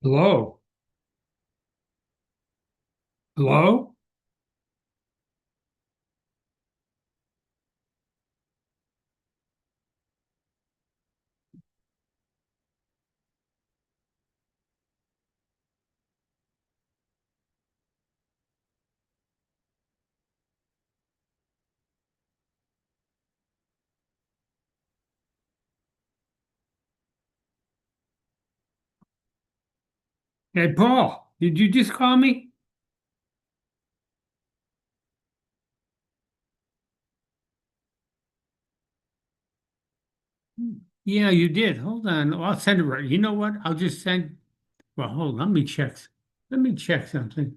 Hello? Hello? Hey, Paul, did you just call me? Yeah, you did. Hold on. I'll send it right. You know what? I'll just send. Well, hold on. Let me check. Let me check something.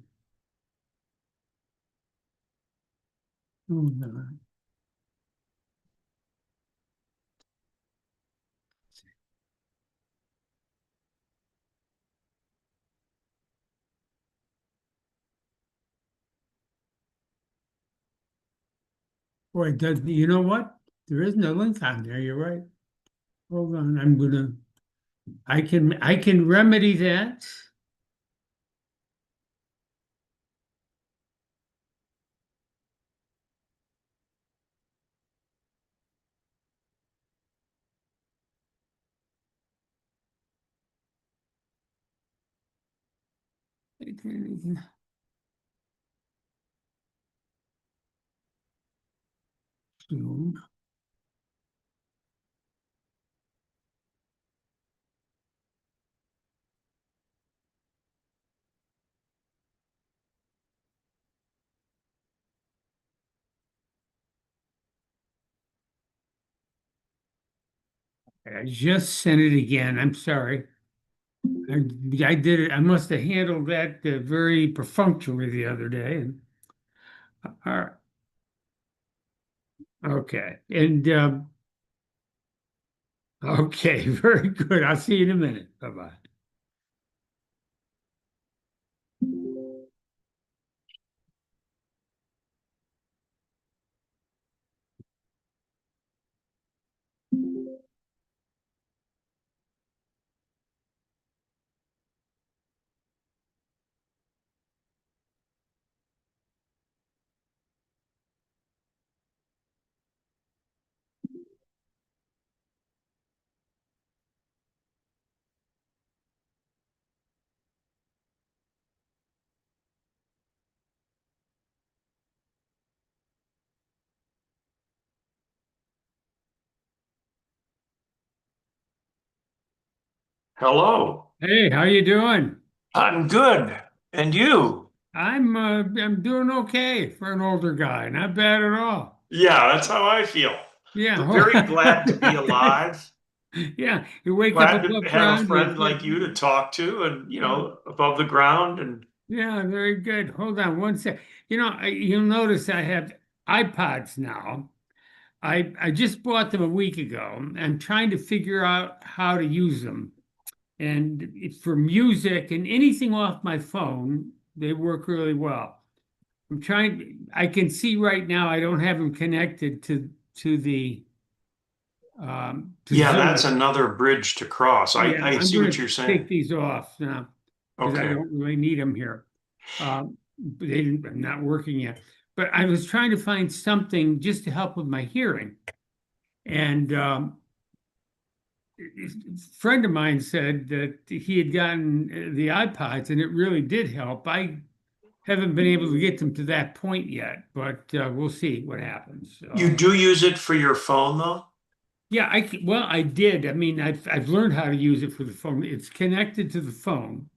Hold on. Boy, does you know what? There isn't a link on there. You're right. Hold on. I can remedy that. Zoom. I just sent it again. I'm sorry. I, I did it. I must have handled that very perfunctorily the other day. And all right. Okay. And okay, very good. I'll see you in a minute. Bye-bye. Hello. Hey, how you doing? I'm good. And you? I'm doing okay for an older guy. Not bad at all. Yeah, that's how I feel. Very glad to be Yeah. alive. Yeah, you wake up Glad above to have a ground, friend like you to talk to and, above the ground. And yeah, very good. Hold on one sec. You'll notice I have iPods now. I just bought them a week ago. I'm trying to figure out how to use them. And for music and anything off my phone, they work really well. I can see right now I don't have them connected to yeah, Zoom. that's another bridge to cross. I, Yeah, I I'm see going what to you're saying. take these off now because I Okay. don't really need them here. They didn't, not working yet. But I was trying to find something just to help with my hearing. And a friend of mine said that he had gotten the iPods and it really did help. I haven't been able to get them to that point yet, but we'll see what happens. You do use it for your phone though? Yeah, well, I did. I mean, I've learned how to use it for the phone. It's connected to the phone.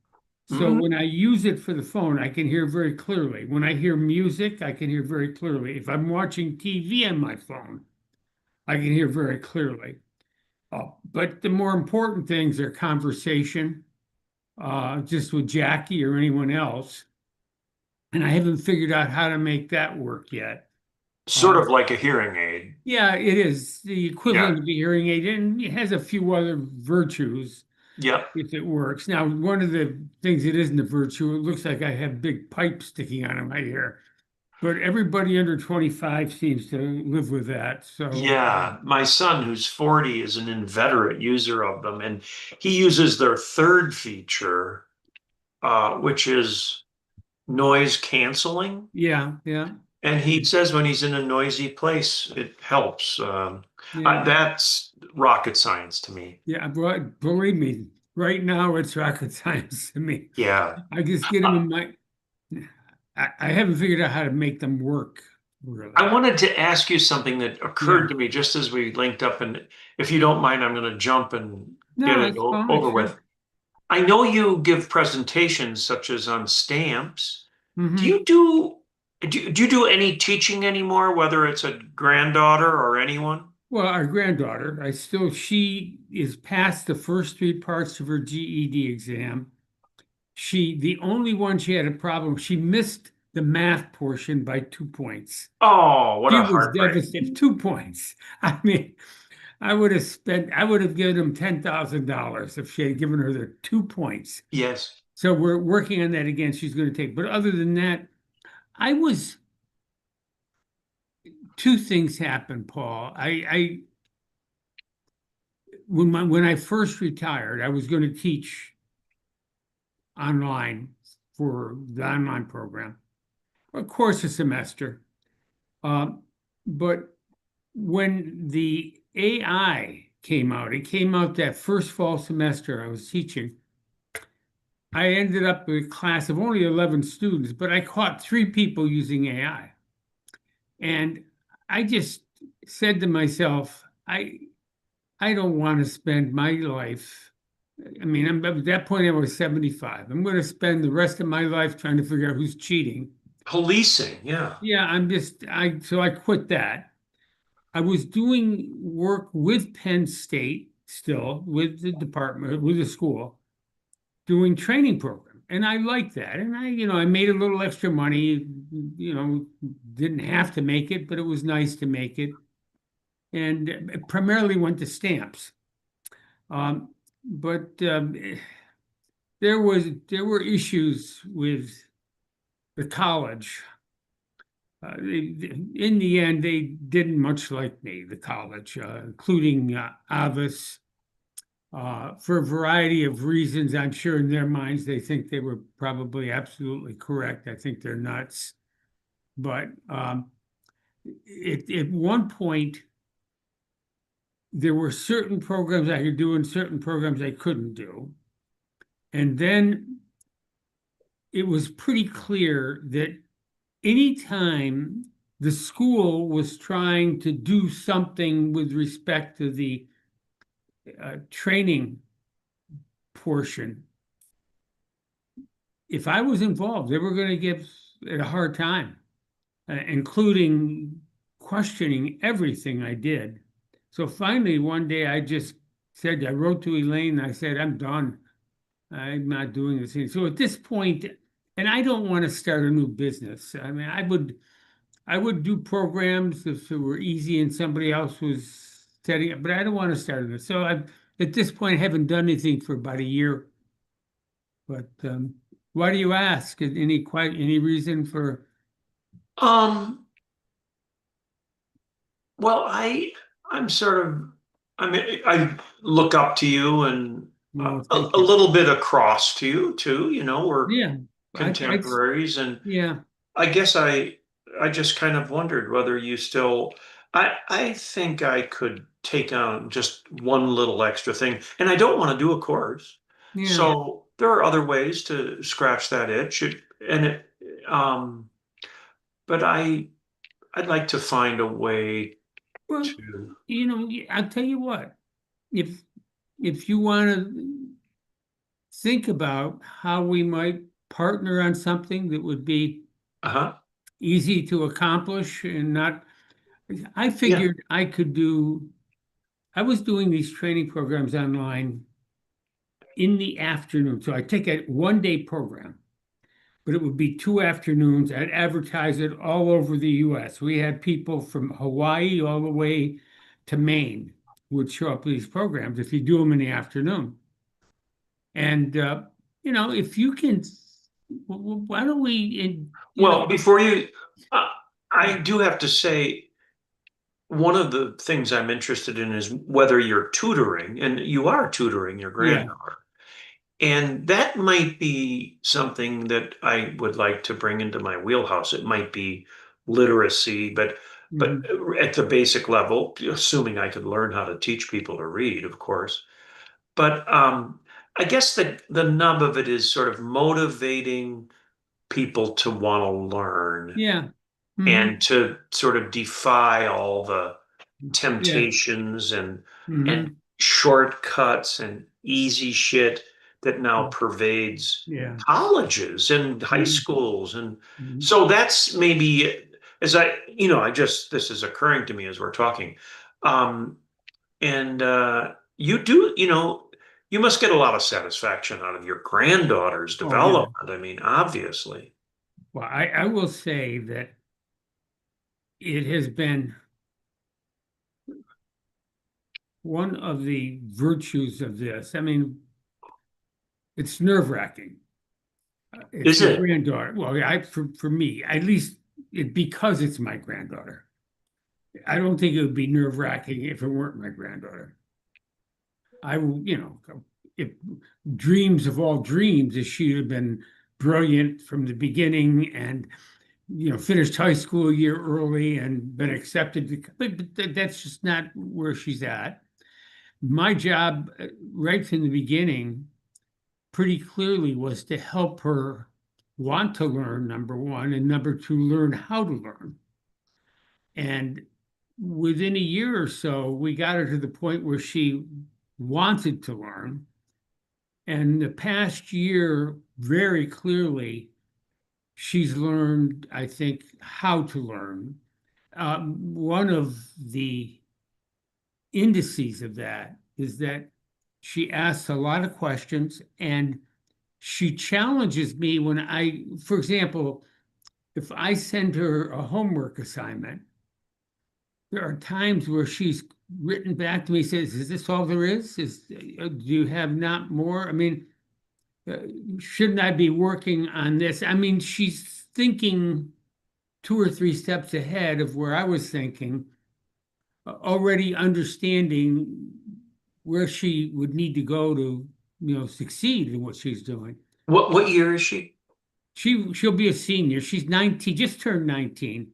So Mhm. when I use it for the phone, I can hear very clearly. When I hear music, I can hear very clearly. If I'm watching TV on my phone, I can hear very clearly. But the more important things are conversation, just with Jackie or anyone else. And I haven't figured out how to make that work yet. Sort Uh, of like a hearing aid. yeah, it is the Yeah. equivalent of a hearing aid, and it has a few other virtues Yep. if it works. Now, one of the things that isn't a virtue, it looks like I have big pipes sticking out of my ear. But everybody under 25 seems to live with that. So, Yeah. My son, who's 40, is an inveterate user of them, and he uses their third feature, which is noise canceling. yeah, yeah, And he says when he's in a noisy place, it helps. yeah, That's rocket science to me. yeah. But believe me, right now it's rocket science to me. Yeah. I just get them Uh, in my, I haven't figured out how to make them work, I really. wanted to ask you something that Yeah. occurred to me just as we linked up, and if you don't mind, I'm going to jump and get No, it that's fine, over sure. with. I know you give presentations such as on stamps. Do Hmm. you do do you do any teaching anymore, whether it's a granddaughter or anyone? Well, our granddaughter, she is past the first three parts of her GED exam. The only one she had a problem, she missed the math portion by 2 points. Oh, what She a was heartbreak. devastated. 2 points. I mean, I would have given him $10,000 if she had given her the 2 points. Yes. So we're working on that again. She's going to take, but other than that, I was, two things happened, Paul. When I first retired, I was going to teach online for the online program, of course, a semester. Um, but when the AI came out, it came out that first fall semester I was teaching. I ended up with a class of only 11 students, but I caught three people using AI. And I just said to myself, I don't want to spend my life. I mean, at that point, I was 75. I'm going to spend the rest of my life trying to figure out who's cheating. Policing, yeah. Yeah, so I quit that. I was doing work with Penn State still, with the department, with the school, doing training program. And I liked that. And I made a little extra money, didn't have to make it, but it was nice to make it. And it primarily went to stamps. But there were issues with the college. In the end, they didn't much like me, the college, including Avis, for a variety of reasons. I'm sure in their minds they think they were probably absolutely correct. I think they're nuts. But at one point, there were certain programs I could do and certain programs I couldn't do. And then it was pretty clear that anytime the school was trying to do something with respect to the training portion, if I was involved, they were going to give it a hard time, including questioning everything I did. So finally, one day I wrote to Elaine, I said, I'm done. I'm not doing this thing. So at this point, and I don't want to start a new business. I mean, I would do programs if it were easy and somebody else was setting it, but I don't want to start it. So at this point, I haven't done anything for about a year. But why do you ask? Any reason for? Um, well, I'm sort of I mean I look up to you and Well, a thank you. little bit across to you too, we're Yeah, I'd, contemporaries. And yeah, I guess I just kind of wondered whether you still I think I could take on just one little extra thing. And I don't want to do a course. yeah. So there are other ways to scratch that itch. And it um but I'd like to find a way Well, to I'll tell you what, if you want to think about how we might partner on something that would be uh-huh. easy to accomplish and not, I Yeah. figured I was doing these training programs online in the afternoon. So I take a 1 day program, but it would be 2 afternoons. I'd advertise it all over the US. We had people from Hawaii all the way to Maine would show up for these programs if you do them in the afternoon. And if you can, why don't we, Well, before you uh, I do have to say one of the things I'm interested in is whether you're tutoring, and you are tutoring your yeah, granddaughter. And that might be something that I would like to bring into my wheelhouse. It might be literacy, but mhm, at the basic level, assuming I could learn how to teach people to read, of course. But I guess the nub of it is sort of motivating people to want to learn yeah, and hmm, to sort of defy all the yeah, temptations and hmm, shortcuts and easy shit that now pervades yeah, colleges and high hmm, schools. And hmm. so that's maybe as I just this is occurring to me as we're talking. Um, and you do, you must get a lot of satisfaction out of your granddaughter's Oh yeah. development. I mean, obviously. Well, I will say that it has been one of the virtues of this. I mean, it's nerve-wracking. It's Is your it? granddaughter. Well, for me, at least because it's my granddaughter. I don't think it would be nerve-wracking if it weren't my granddaughter. I, if dreams of all dreams, is she'd have been brilliant from the beginning and finished high school a year early and been accepted but that's just not where she's at. My job, right from the beginning, pretty clearly was to help her want to learn, number one, and number two, learn how to learn. And within a year or so, we got her to the point where she wanted to learn. And the past year, very clearly, she's learned, I think, how to learn. One of the indices of that is that she asks a lot of questions and she challenges me when for example, if I send her a homework assignment, there are times where she's written back to me, says, "Is this all there is? Do you have not more? I mean, uh, shouldn't I be working on this?" I mean, she's thinking 2 or 3 steps ahead of where I was thinking, already understanding where she would need to go to, succeed in what she's doing. What year is she? She'll be a senior. She's 19, just turned 19.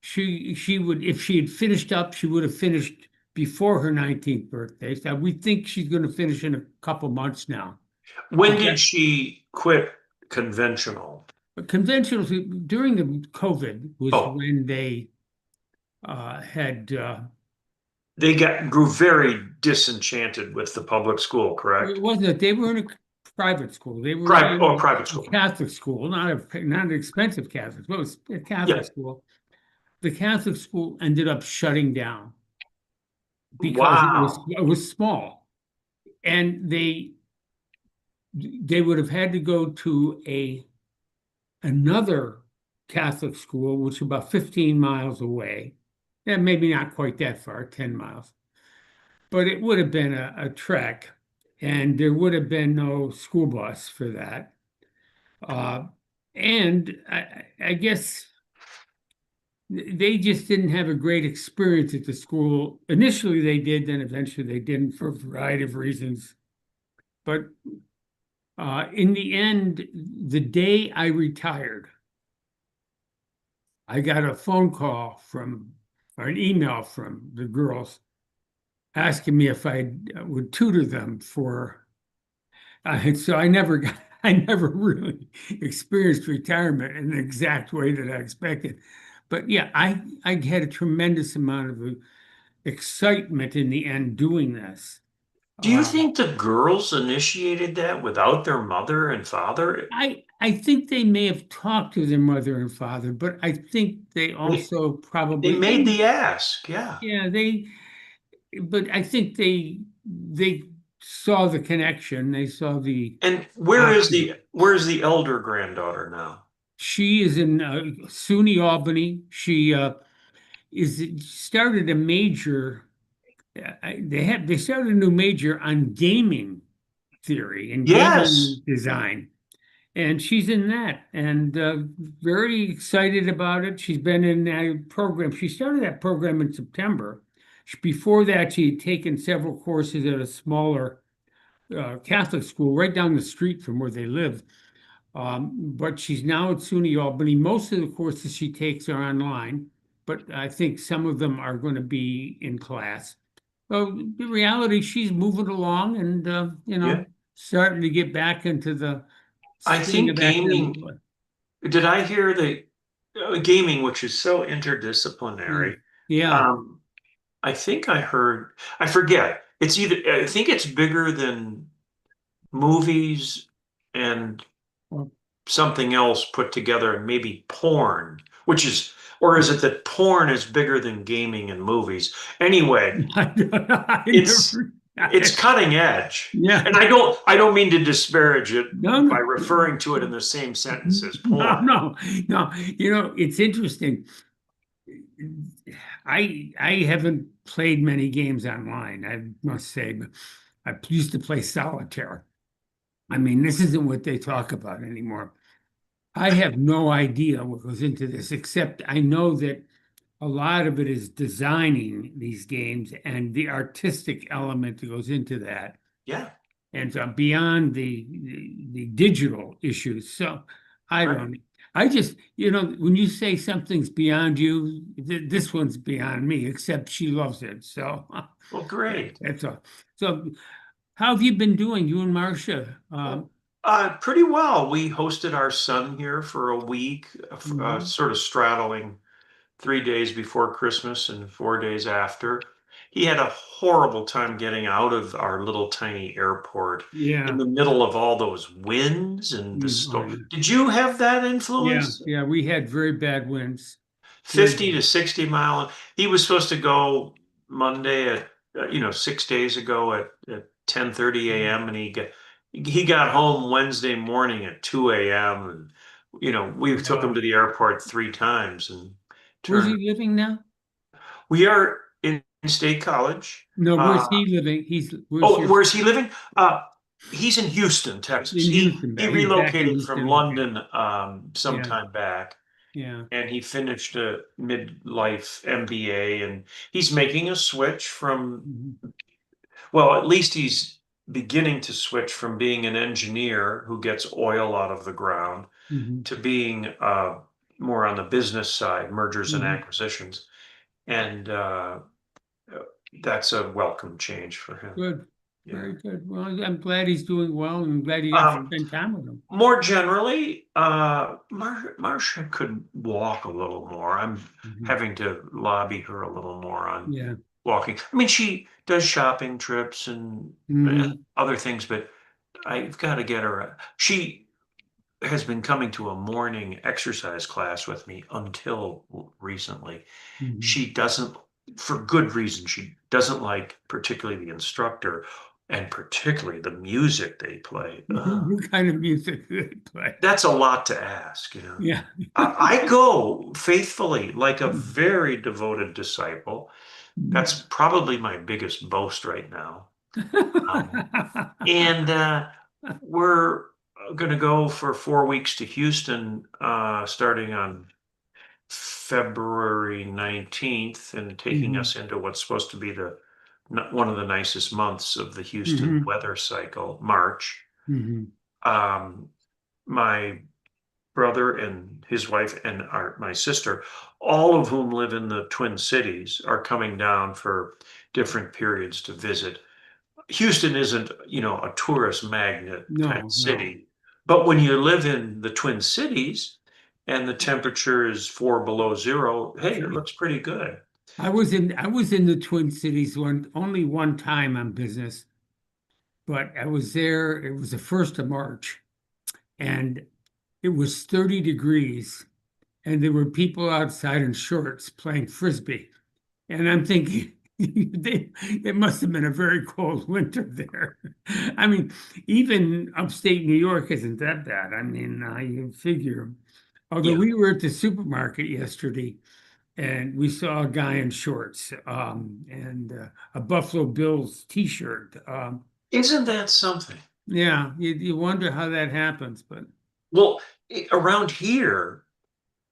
She would, if she had finished up, she would have finished before her 19th birthday. So we think she's going to finish in a couple months now. When She did got she quit conventional? conventional during the COVID was Oh, when they had they grew very disenchanted with the public school, correct? it wasn't that they were in a private school. They were Private, oh, in private a school. Catholic school, not an expensive Catholic, but it was a Catholic Yeah. school. The Catholic school ended up shutting down because Wow. it was small, and they would have had to go to another Catholic school, which is about 15 miles away. And maybe not quite that far, 10 miles, but it would have been a trek, and there would have been no school bus for that. Uh, and I guess they just didn't have a great experience at the school. Initially, they did, then eventually they didn't for a variety of reasons. But In the end, the day I retired, I got a phone call from, or an email from the girls asking me if I would tutor them for. So I never got, I never really experienced retirement in the exact way that I expected. But yeah, I had a tremendous amount of excitement in the end doing this. Do you Um, think the girls initiated that without their mother and father? I think they may have talked to their mother and father, but I think they They also they probably, made the ask, yeah. yeah, but I think they saw the connection. They saw the And option. where's the elder granddaughter now? She is in SUNY Albany. She is started a major. They started a new major on gaming theory and Yes. gaming design, and she's in that and very excited about it. She's been in that program. She started that program in September. Before that, she had taken several courses at a smaller Catholic school right down the street from where they live. But she's now at SUNY Albany. Most of the courses she takes are online, but I think some of them are going to be in class. So the reality, she's moving along and Yeah. starting to get back into the I swing think of academic gaming, life. did I hear the gaming, which is so Mm. interdisciplinary? Yeah. Um, I think I heard, I forget. It's either, I think it's bigger than movies and Well, something else put together, and maybe porn, which is, or is it that porn is bigger than gaming and movies? Anyway, I don't know. I it's never. it's cutting edge. Yeah. And I don't mean to disparage it No, by no. referring to it in the same sentence as No, porn. no, no. It's interesting. I haven't played many games online, I must say, but I used to play solitaire. I mean, this isn't what they talk about anymore. I have no idea what goes into this, except I know that a lot of it is designing these games and the artistic element that goes into that, Yeah, and beyond the digital issues. So I right. don't. I just, when you say something's beyond you, this one's beyond me. Except she loves it, so Well, great. that's all. So how have you been doing, you and Marcia? Well, pretty well. We hosted our son here for a week, Mhm. sort of straddling 3 days before Christmas and 4 days after. He had a horrible time getting out of our little tiny airport in Yeah. the middle of all those winds and the Oh, storm. yeah. Did you have that Yeah. influence? Yeah. We had very bad winds. Very 50 to bad. 60 mile. He was supposed to go Monday at 6 days ago at 10:30 a.m. and he got home Wednesday morning at 2 a.m. and we took him Wow. to the airport 3 times and Where's turned. he living now? We are in State College. No, Uh, where's he living? Where's oh, your where's he living? He's in Houston, Texas. in He Houston? he He's back in relocated from Houston. Okay. London some Yeah. time back, Yeah. and he finished a midlife MBA, and he's making a switch from, Mhm. well, at least he's beginning to switch from being an engineer who gets oil out of the ground Mhm. to being more on the business side, mergers and Mhm. acquisitions. And that's a welcome change for him. Good. Yeah. Very good. Well, I'm glad he's doing well and glad you got to Um, spend time with him. More generally, Marcia could walk a little more. I'm Mhm. having to lobby her a little more on Yeah. walking. I mean, she does shopping trips and Hmm. other things, but I've got to get her. She has been coming to a morning exercise class with me until recently. Hmm. She doesn't, for good reason, she doesn't like particularly the instructor and particularly the music they play. What kind of music do they play? That's a lot to ask. Yeah. I go faithfully like a very devoted disciple. That's probably my biggest boast right now. Um, and we're going to go for 4 weeks to Houston, starting on February 19th and taking Hmm. us into what's supposed to be one of the nicest months of the Houston Hmm. weather cycle, March. Hmm. um, my brother and his wife and my sister, all of whom live in the Twin Cities, are coming down for different periods to visit. Houston isn't, a tourist magnet kind of No, no. city, but when you live in the Twin Cities and the temperature is 4 below 0, hey, it looks pretty good. I was in the Twin Cities only one time on business, but I was there. It was the 1st of March, and it was 30 degrees, and there were people outside in shorts playing frisbee. And I'm thinking, it must have been a very cold winter there. I mean, even upstate New York isn't that bad. I mean, you figure. Although Yeah. we were at the supermarket yesterday, and we saw a guy in shorts, and a Buffalo Bills t-shirt. Isn't that something? Yeah, you wonder how that happens, but Well, around here,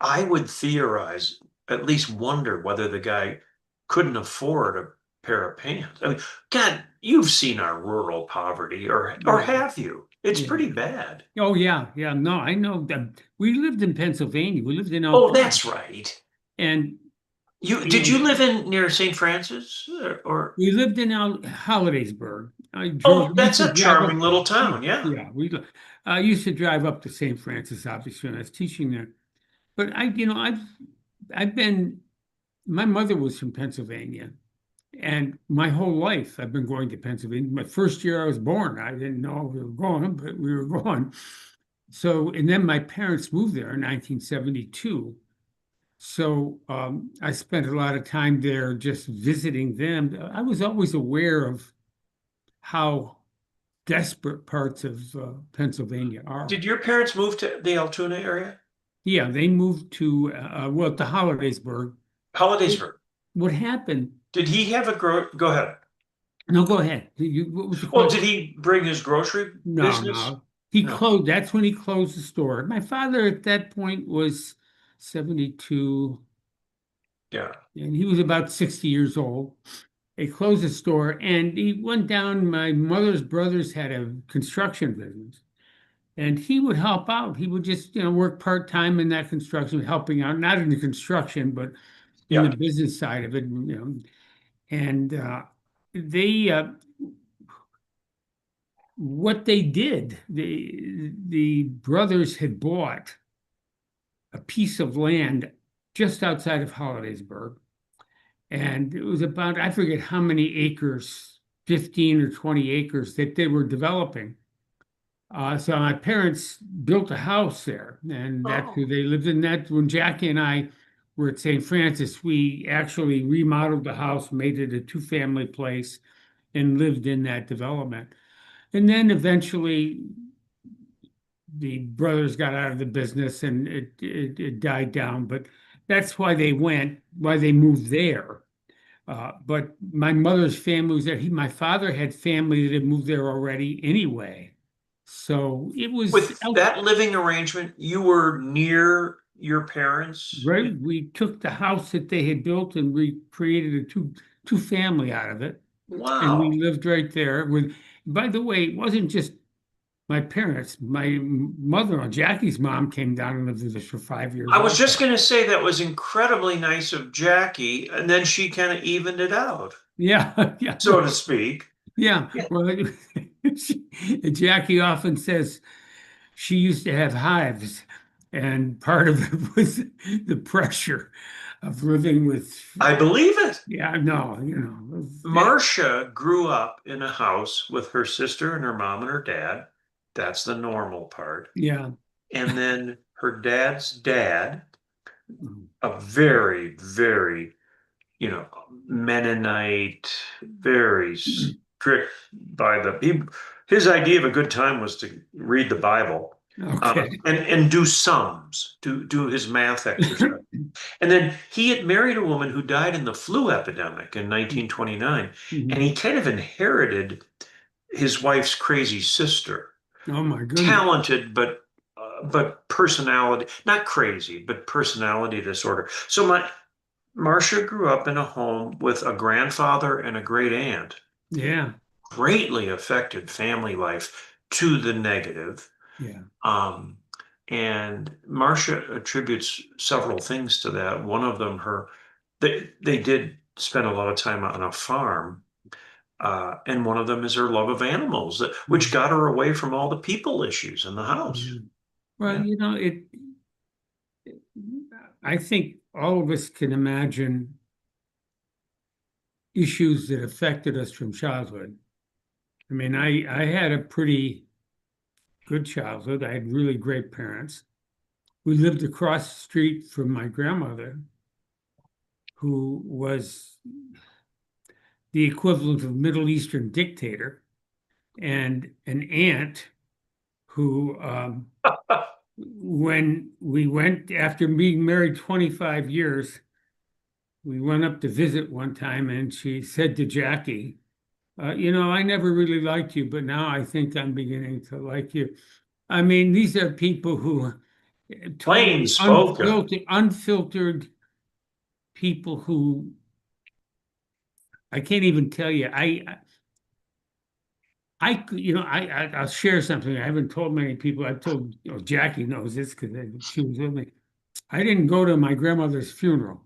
I would theorize, at least wonder whether the guy couldn't afford a pair of pants. I mean, God, you've seen our rural poverty, or yeah, have you? It's yeah. pretty bad. Oh yeah, yeah. No, I know that we lived in Pennsylvania. We lived in Oh, Altoona, that's right. and You you did know, you live in near St. Francis or we lived in Hollidaysburg. I oh, used that's to a drive up. charming little town, yeah. Yeah, I used to drive up to St. Francis, obviously, when I was teaching there. But I've been. My mother was from Pennsylvania, and my whole life I've been going to Pennsylvania. My first year I was born, I didn't know we were going, but we were going. So, and then my parents moved there in 1972. So I spent a lot of time there just visiting them. I was always aware of how desperate parts of Pennsylvania are. Did your parents move to the Altoona area? Yeah, they moved to, well, to Hollidaysburg. Hollidaysburg. What happened? Did he have a go ahead. No, go ahead. What was the Well, question? did he bring his grocery No, business? no. He No. closed. That's when he closed the store. My father at that point was 72, Yeah. and he was about 60 years old. He closed the store, and he went down. My mother's brothers had a construction business, and he would help out. He would just, work part-time in that construction, helping out, not in the construction, but in the Yeah. business side of it, And they, what they did, the brothers had bought a piece of land just outside of Hollidaysburg, and it was about, I forget how many acres, 15 or 20 acres that they were developing. So my parents built a house there, and that's who Oh. they lived in. That when Jackie and I were at St. Francis, we actually remodeled the house, made it a two-family place, and lived in that development. And then eventually the brothers got out of the business and it died down. But that's why they moved there. But my mother's family was there. My father had family that had moved there already anyway. So it was With that living arrangement, you were near your parents? right. We took the house that they had built and we created a two family out of it. And we Wow. lived right there with, by the way, it wasn't just my parents. My mother, Jackie's mom, came down and lived with us for 5 years I was also. just going to say that was incredibly nice of Jackie, and then she kind of evened it out, Yeah, yeah, so to speak. yeah. Yeah. Well, Jackie often says she used to have hives, and part of it was the pressure of living with, I believe it. yeah, no, Marcia grew up in a house with her sister and her mom and her dad. That's the normal part. yeah. And then her dad's dad, a very, very, Mennonite, very strict by his idea of a good time was to read the Bible, Okay. and do sums, do his math exercise. And then he had married a woman who died in the flu epidemic in 1929, and Mhm. he kind of inherited his wife's crazy sister. Oh my goodness. Talented, but personality, not crazy, but personality disorder. So Marcia grew up in a home with a grandfather and a great aunt, Yeah. greatly affected family life to the negative. Yeah. Um, and Marcia attributes several things to that. One of them, they did spend a lot of time on a farm. And one of them is her love of animals, which Mhm. got her away from all the people issues in the house. Mhm. Well, Yeah. I think all of us can imagine issues that affected us from childhood. I mean, I had a pretty good childhood. I had really great parents. We lived across the street from my grandmother, who was the equivalent of a Middle Eastern dictator, and an aunt who, when we went after being married 25 years, we went up to visit one time, and she said to Jackie, I never really liked you, but now I think I'm beginning to like you. I mean, these are people who Plain totally spoken. unfiltered people who I can't even tell you. I'll share something. I haven't told many people. I've told, Jackie knows this because she was with me. I didn't go to my grandmother's funeral.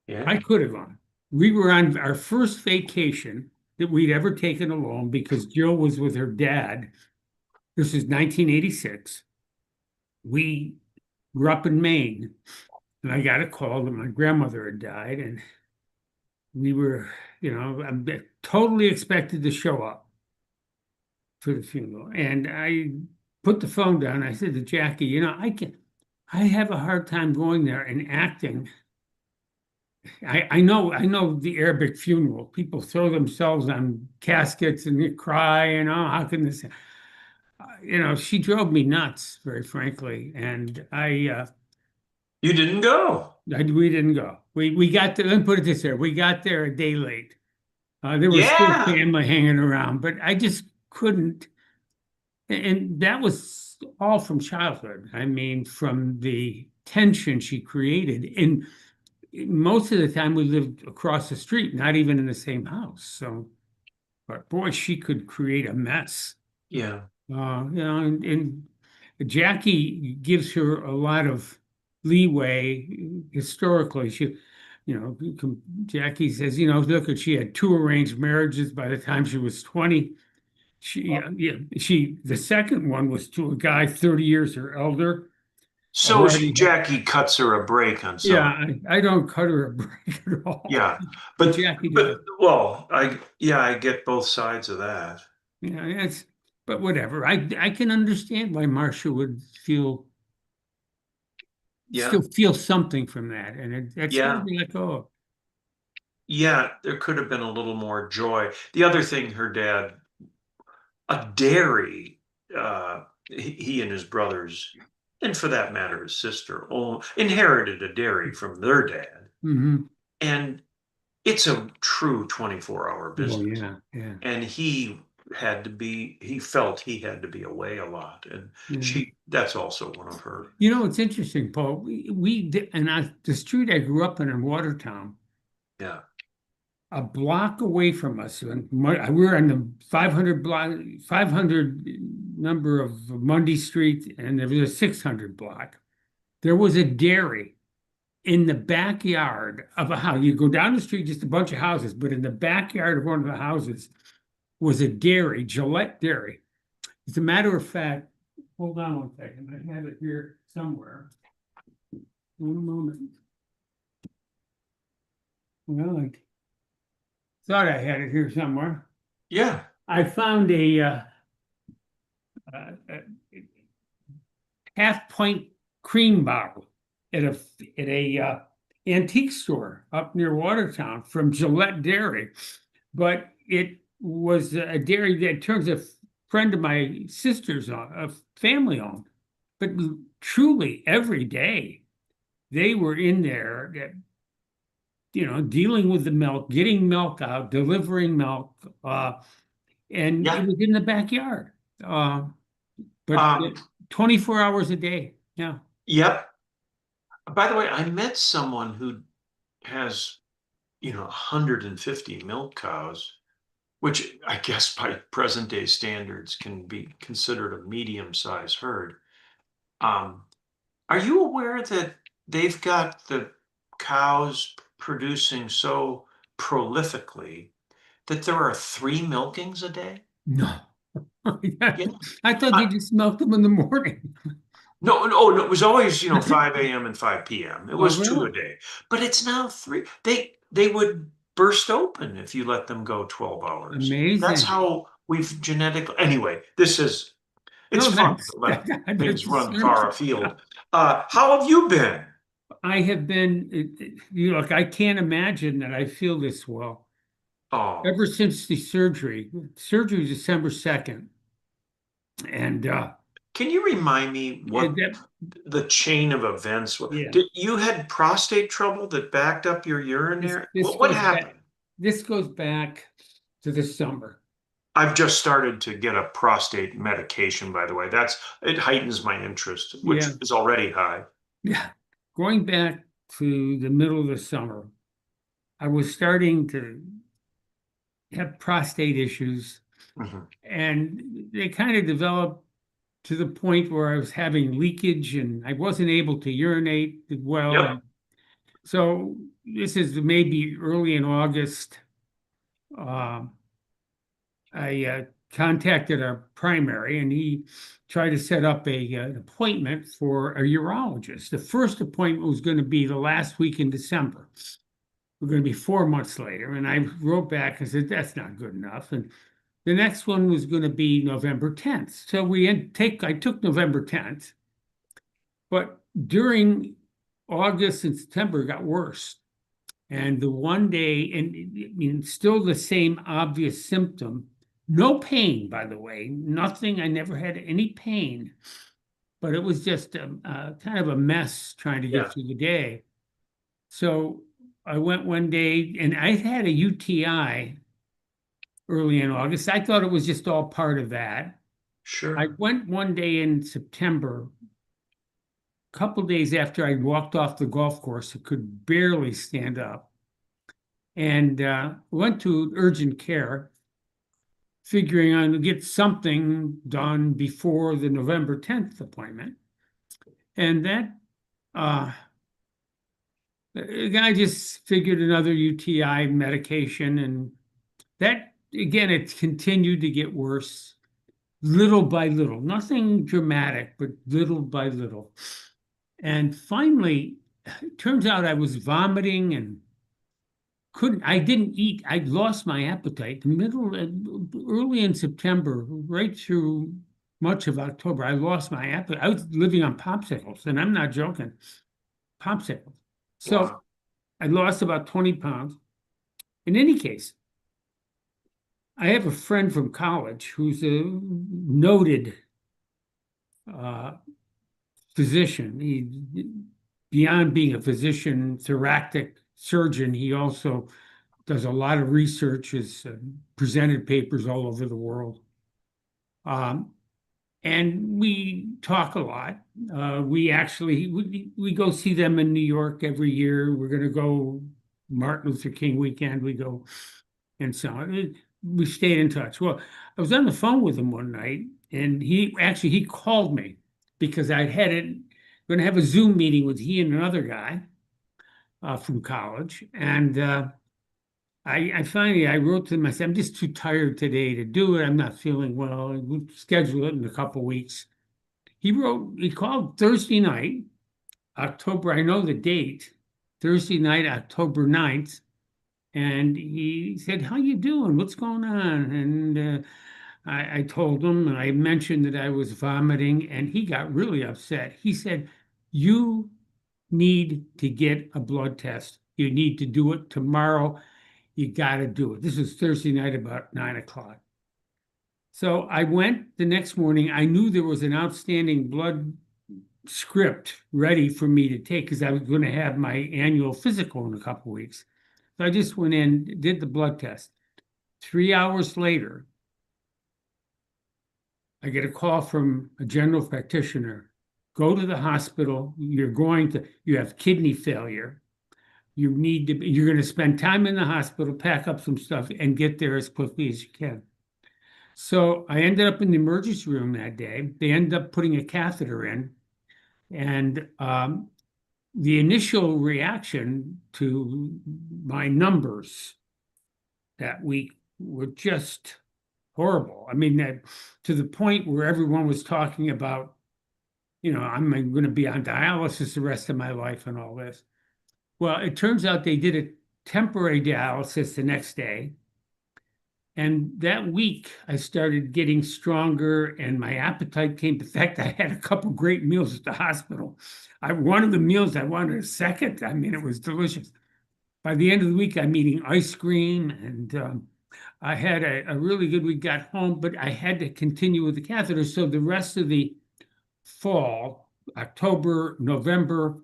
I Yeah. could have gone. We were on our first vacation that we'd ever taken alone because Jill was with her dad. This is 1986. We were up in Maine, and I got a call that my grandmother had died, and we were, I'm totally expected to show up for the funeral. And I put the phone down. I said to Jackie, I have a hard time going there and acting. I know the Arabic funeral. People throw themselves on caskets and they cry, how can this, she drove me nuts, very frankly. And You didn't go. we didn't go. We got there, let me put it this way, we got there a day late. There was still Yeah. family hanging around, but I just couldn't. And that was all from childhood. I mean, from the tension she created. And most of the time we lived across the street, not even in the same house. So, but boy, she could create a mess. Yeah. And Jackie gives her a lot of leeway historically. Jackie says, look, she had two arranged marriages by the time she was 20. The second one was to a guy 30 years her elder, who So already had, Jackie cuts her a break on some yeah, of. I don't cut her a break at all, Yeah. but But Jackie but does. well, I get both sides of that. Yeah, but whatever. I can understand why Marcia would Yeah. still feel something from that. And it's hard Yeah. to let go of. Yeah, there could have been a little more joy. The other thing her dad, a dairy, he and his brothers, and for that matter, his sister, inherited a dairy from their dad. Hmm. And it's a true 24-hour Oh, business. yeah, yeah, And he felt he had to be away a lot. And yeah. that's also one of her. It's interesting, Paul. The street I grew up in Watertown, Yeah. a block away from us, and we were on the 500 number of Mundy Street, and there was a 600 block. There was a dairy in the backyard of a house. You go down the street, just a bunch of houses, but in the backyard of one of the houses was a dairy, Gillette Dairy. As a matter of fact, hold on one second. I have it here somewhere. One moment. Well, I thought I had it here somewhere. Yeah. I found a half point cream bottle at a antique store up near Watertown from Gillette Dairy, but it was a dairy that turns a friend of my sister's on, a family owned. But truly, every day they were in there, dealing with the milk, getting milk out, delivering milk, and it Yeah. was in the backyard. Uh, but Um, 24 hours a day. Yeah. yep. By the way, I met someone who has, 150 milk cows. which I guess by present day standards can be considered a medium-sized herd. Um, are you aware that they've got the cows producing so prolifically that there are three milkings a day? No. Yeah. I thought you I, just milked them in the morning. no, no, no, it was always, 5 a.m. and 5 p.m. It Oh, was two a really? day, but it's now three. They would burst open if you let them go 12 hours. That's Amazing. how we've genetically, anyway, it's No, fun to let that things run discerns. far afield. How have you been? I have been, look, I can't imagine that I feel this well. Oh, Ever since the surgery was December 2nd. And can you remind me what that, the chain of events was? yeah, Did you had prostate trouble that backed up your this urinary? this What goes back happened? this goes back to the summer. I've just started to get a prostate medication, by the way. It heightens my interest, Yeah, which is already high. yeah. Going back to the middle of the summer, I was starting to have prostate issues, Mhm. and they kind of developed to the point where I was having leakage and I wasn't able to urinate well. Yep, And so this is maybe early in August. Um, I contacted our primary and he tried to set up an appointment for a urologist. The first appointment was going to be the last week in December. We're going to be 4 months later. And I wrote back and said, that's not good enough. And the next one was going to be November 10th. So I took November 10th, but during August and September it got worse. And the one day, and I mean, still the same obvious symptom, no pain, by the way, nothing. I never had any pain, but it was just a kind of a mess trying to get yeah, through the day. So I went one day and I had a UTI early in August. I thought it was just all part of that. I sure. went one day in September, a couple days after I walked off the golf course, I could barely stand up, and went to urgent care, figuring on to get something done before the November 10th appointment. And that the guy just figured another UTI medication, and that again, it continued to get worse little by little, nothing dramatic, but little by little. And finally, it turns out I was vomiting and I didn't eat. I lost my appetite. Early in September, right through much of October, I lost my appetite. I was living on popsicles, and I'm not joking, popsicles. So Wow. I lost about 20 pounds. In any case, I have a friend from college who's a noted uh, physician. Beyond being a physician, thoracic surgeon, he also does a lot of research, has presented papers all over the world. Um, and we talk a lot. We go see them in New York every year. We're going to go Martin Luther King weekend. We go and so on. We stayed in touch. Well, I was on the phone with him one night, and he called me because I had it going to have a Zoom meeting with he and another guy from college, and I finally I wrote to him. I said, I'm just too tired today to do it. I'm not feeling well. We'll schedule it in a couple of weeks. He called Thursday night, October, I know the date, Thursday night, October 9th, and he said, how you doing? What's going on? And I told him, and I mentioned that I was vomiting, and he got really upset. He said, you need to get a blood test. You need to do it tomorrow. You got to do it. This was Thursday night about 9 o'clock. So I went the next morning. I knew there was an outstanding blood script ready for me to take because I was going to have my annual physical in a couple of weeks. So I just went in, did the blood test. 3 hours later, I get a call from a general practitioner. Go to the hospital. You have kidney failure. you're going to spend time in the hospital, pack up some stuff, and get there as quickly as you can. So I ended up in the emergency room that day. They ended up putting a catheter in, and the initial reaction to my numbers that week were just horrible. I mean, that to the point where everyone was talking about, I'm going to be on dialysis the rest of my life and all this. Well, it turns out they did a temporary dialysis the next day. And that week, I started getting stronger and my appetite came. In fact, I had a couple great meals at the hospital. One of the meals I wanted a second. I mean, it was delicious. By the end of the week, I'm eating ice cream and I had a really good week, got home, but I had to continue with the catheter. So the rest of the fall, October, November,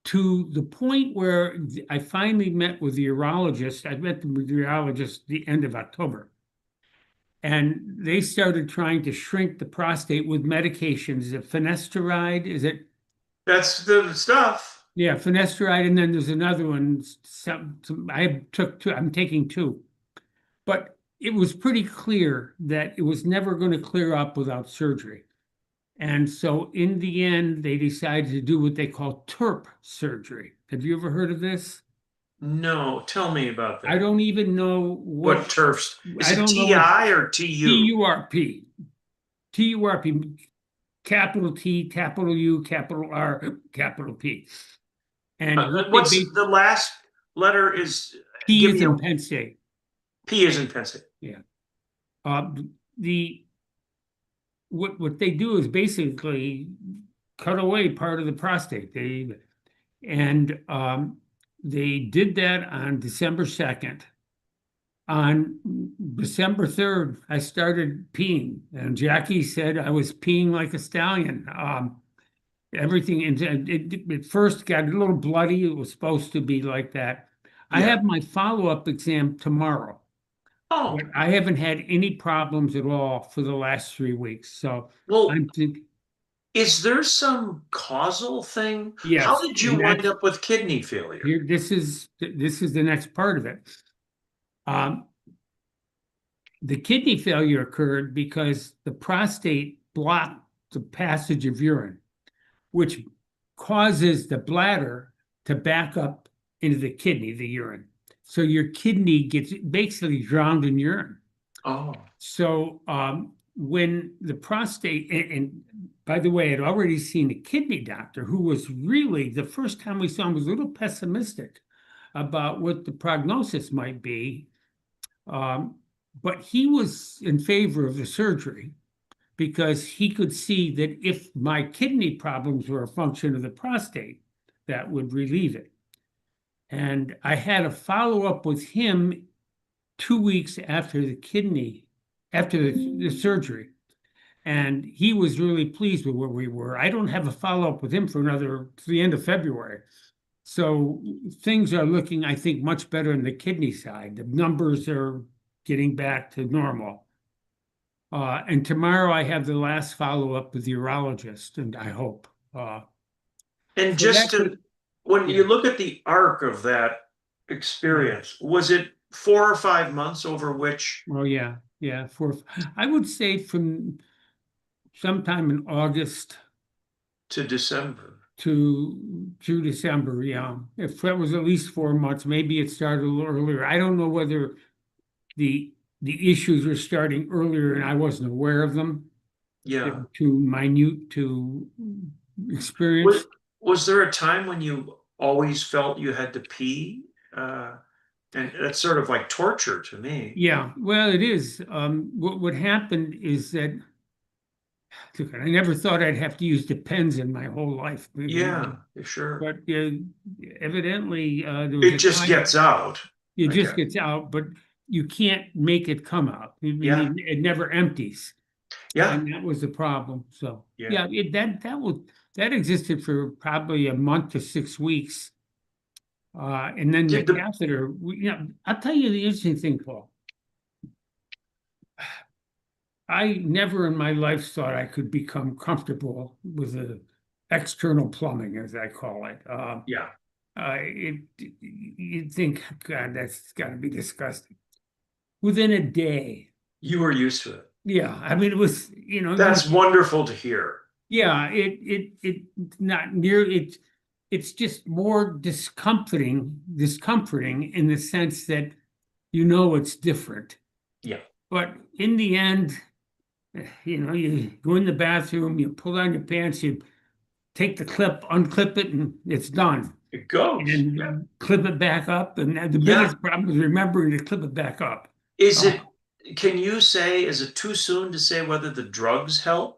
to the point where I finally met with the urologist. I met with the urologist the end of October. And they started trying to shrink the prostate with medications. Is it finasteride? Is it? That's the stuff. Yeah, finasteride. And then there's another one. I took two. I'm taking two. But it was pretty clear that it was never going to clear up without surgery. And so in the end, they decided to do what they call TURP surgery. Have you ever heard of this? No, tell me about I that. don't even know What turfs? Is I it don't know what TI or TU? TURP, TURP, capital T, capital U, capital R, capital P. And what they What's the last letter is, P give is me a in Penn State. P is in Penn State. Yeah. Uh, the what they do is basically cut away part of the prostate. And they did that on December 2nd. On December 3rd, I started peeing, and Jackie said I was peeing like a stallion. Everything, and it first got a little bloody. It was supposed to be like that. I Yeah. have my follow-up exam tomorrow, Oh, but I haven't had any problems at all for the last 3 weeks. So well, I'm thinking, is there some causal thing? How yes, did you and wind that's up with kidney failure? here. This is the next part of it. Um, the kidney failure occurred because the prostate blocked the passage of urine, which causes the bladder to back up into the kidney, the urine. So your kidney gets basically drowned in urine. Oh, So when the prostate, and by the way, I'd already seen a kidney doctor who was really, the first time we saw him, was a little pessimistic about what the prognosis might be. But he was in favor of the surgery because he could see that if my kidney problems were a function of the prostate, that would relieve it. And I had a follow up with him 2 weeks after the surgery. And he was really pleased with where we were. I don't have a follow up with him for the end of February. So things are looking, I think, much better in the kidney side. The numbers are getting back to normal. And tomorrow I have the last follow up with the urologist, and I hope. and So just that's what, to, when yeah. you look at the arc of that experience, was it 4 or 5 months over which Oh yeah, yeah. I would say from sometime in August to December? to December. Yeah, if that was at least 4 months, maybe it started a little earlier. I don't know whether the the issues were starting earlier and I wasn't aware of them. They Yeah. were too minute to Was, experience. was there a time when you always felt you had to pee? And that's sort of like torture to me. Yeah, well, it is. What happened is that I never thought I'd have to use Depends in my whole life, Yeah, sure. but evidently there was It a just time gets out, it I just guess. gets out, but you can't make it come out. I Yeah, mean, it never empties, yeah, and that was the problem. So yeah. yeah, that existed for probably a month to 6 weeks, and then the Did the, catheter. I'll tell you the interesting thing, Paul. I never in my life thought I could become comfortable with the external plumbing, as I call it. yeah, you'd think, God, that's got to be disgusting. Within a day. You were used to it. Yeah, I mean, it was, That's wonderful to hear. yeah, it not near it's just more discomforting in the sense that it's different. Yeah. But in the end, you go in the bathroom, you pull down your pants, you take the clip, unclip it, and it's done. It goes. Yeah. And clip it back up. And the Yeah. biggest problem is remembering to clip it back up. Is Oh, it, can you say, is it too soon to say whether the drugs help?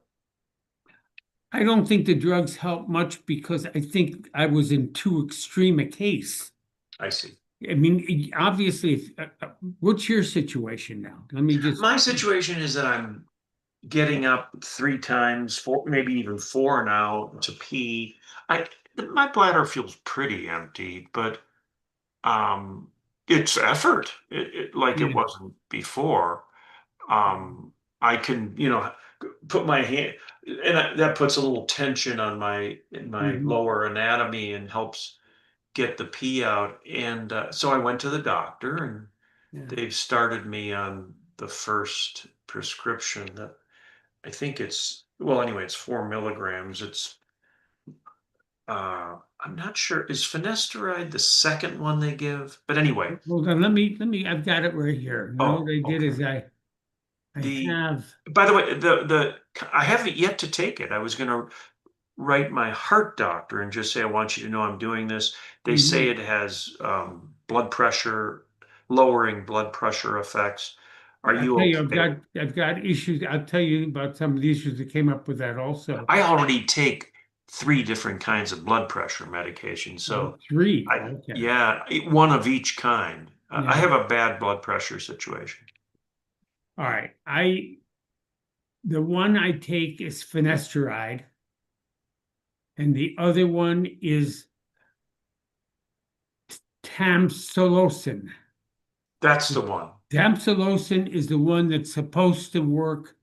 I don't think the drugs help much because I think I was in too extreme a case. I see. I mean, obviously, what's your situation now? Let me just, My situation is that I'm getting up 3 times, four, maybe even four now to pee. I my bladder feels pretty empty, but um, it's effort. Like it yeah. wasn't before. I can, put my hand, and that puts a little tension on my in my Mhm. lower anatomy and helps get the pee out. And so I went to the doctor, and Yeah. they've started me on the first prescription that I think it's, well, anyway, it's 4 milligrams. I'm not sure, is finasteride the second one they give? But anyway, Hold on, I've got it right here. Now what oh, I did okay. is I The have, By the way, the I haven't yet to take it. I was gonna write my heart doctor and just say, I want you to know I'm doing this. They say mhm. it has blood pressure, lowering blood pressure effects. Are I'll you tell you, okay? I've got issues. I'll tell you about some of the issues that came up with that also. I already take 3 different kinds of blood pressure medication, so Three, I, okay. yeah, one of each kind. I Yeah. have a bad blood pressure situation. All right. The one I take is finasteride, and the other one is tamsulosin. That's the one. Tamsulosin is the one that's supposed to work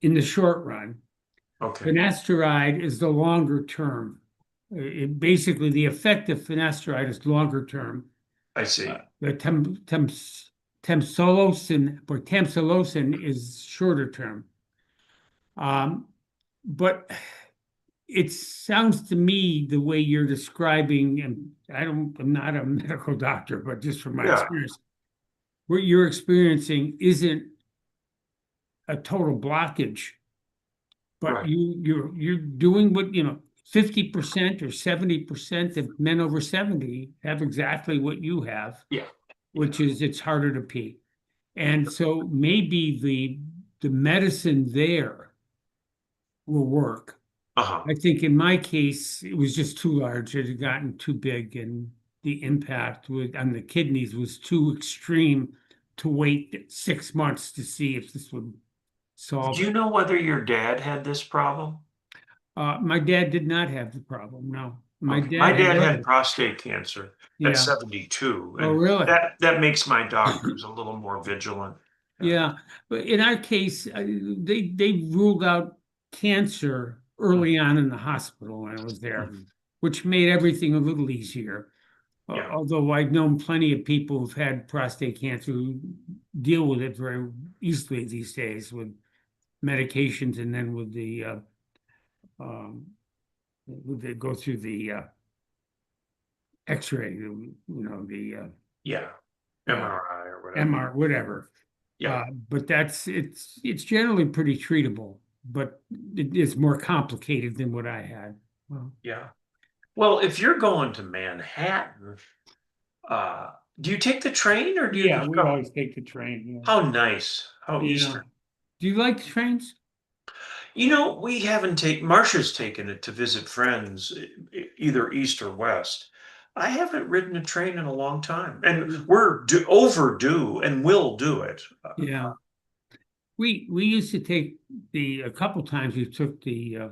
in the short run. Okay, Finasteride is the longer term. Basically, the effect of finasteride is longer term. I see. The tamsulosin is shorter term. Um, but it sounds to me the way you're describing, and I'm not a medical doctor, but just from my Yeah, experience, what you're experiencing isn't a total blockage, but right. you're doing what 50% or 70% of men over 70 have exactly what you have, Yeah, yeah. which is it's harder to pee. And so maybe the medicine there will work. Uh-huh. I think in my case, it was just too large. It had gotten too big, and the impact on the kidneys was too extreme to wait 6 months to see if this would solve Do you it. know whether your dad had this problem? My dad did not have the problem. No, my Okay. My dad had dad had other. prostate cancer at Yeah. 72, Oh, and really? that makes my doctors a little more vigilant. Yeah. Yeah. But in our case, they ruled out cancer early on in the hospital when I was there, Mhm. which made everything a little easier. Yeah. Although I've known plenty of people who've had prostate cancer who deal with it very easily these days with medications and then um, with the go through the X-ray, Yeah. uh, MRI or whatever. MR, whatever. Yeah. But it's generally pretty treatable, but it is more complicated than what I had. Well, Yeah. Well, if you're going to Manhattan, uh, do you take the train or do you yeah, just we go? always take the train. How nice. How Yeah. Eastern. Yeah. Do you like trains? We haven't taken, Marcia's taken it to visit friends, either east or west. I haven't ridden a train in a long time, and we're overdue and will do it. Yeah. We used to take a couple times we took the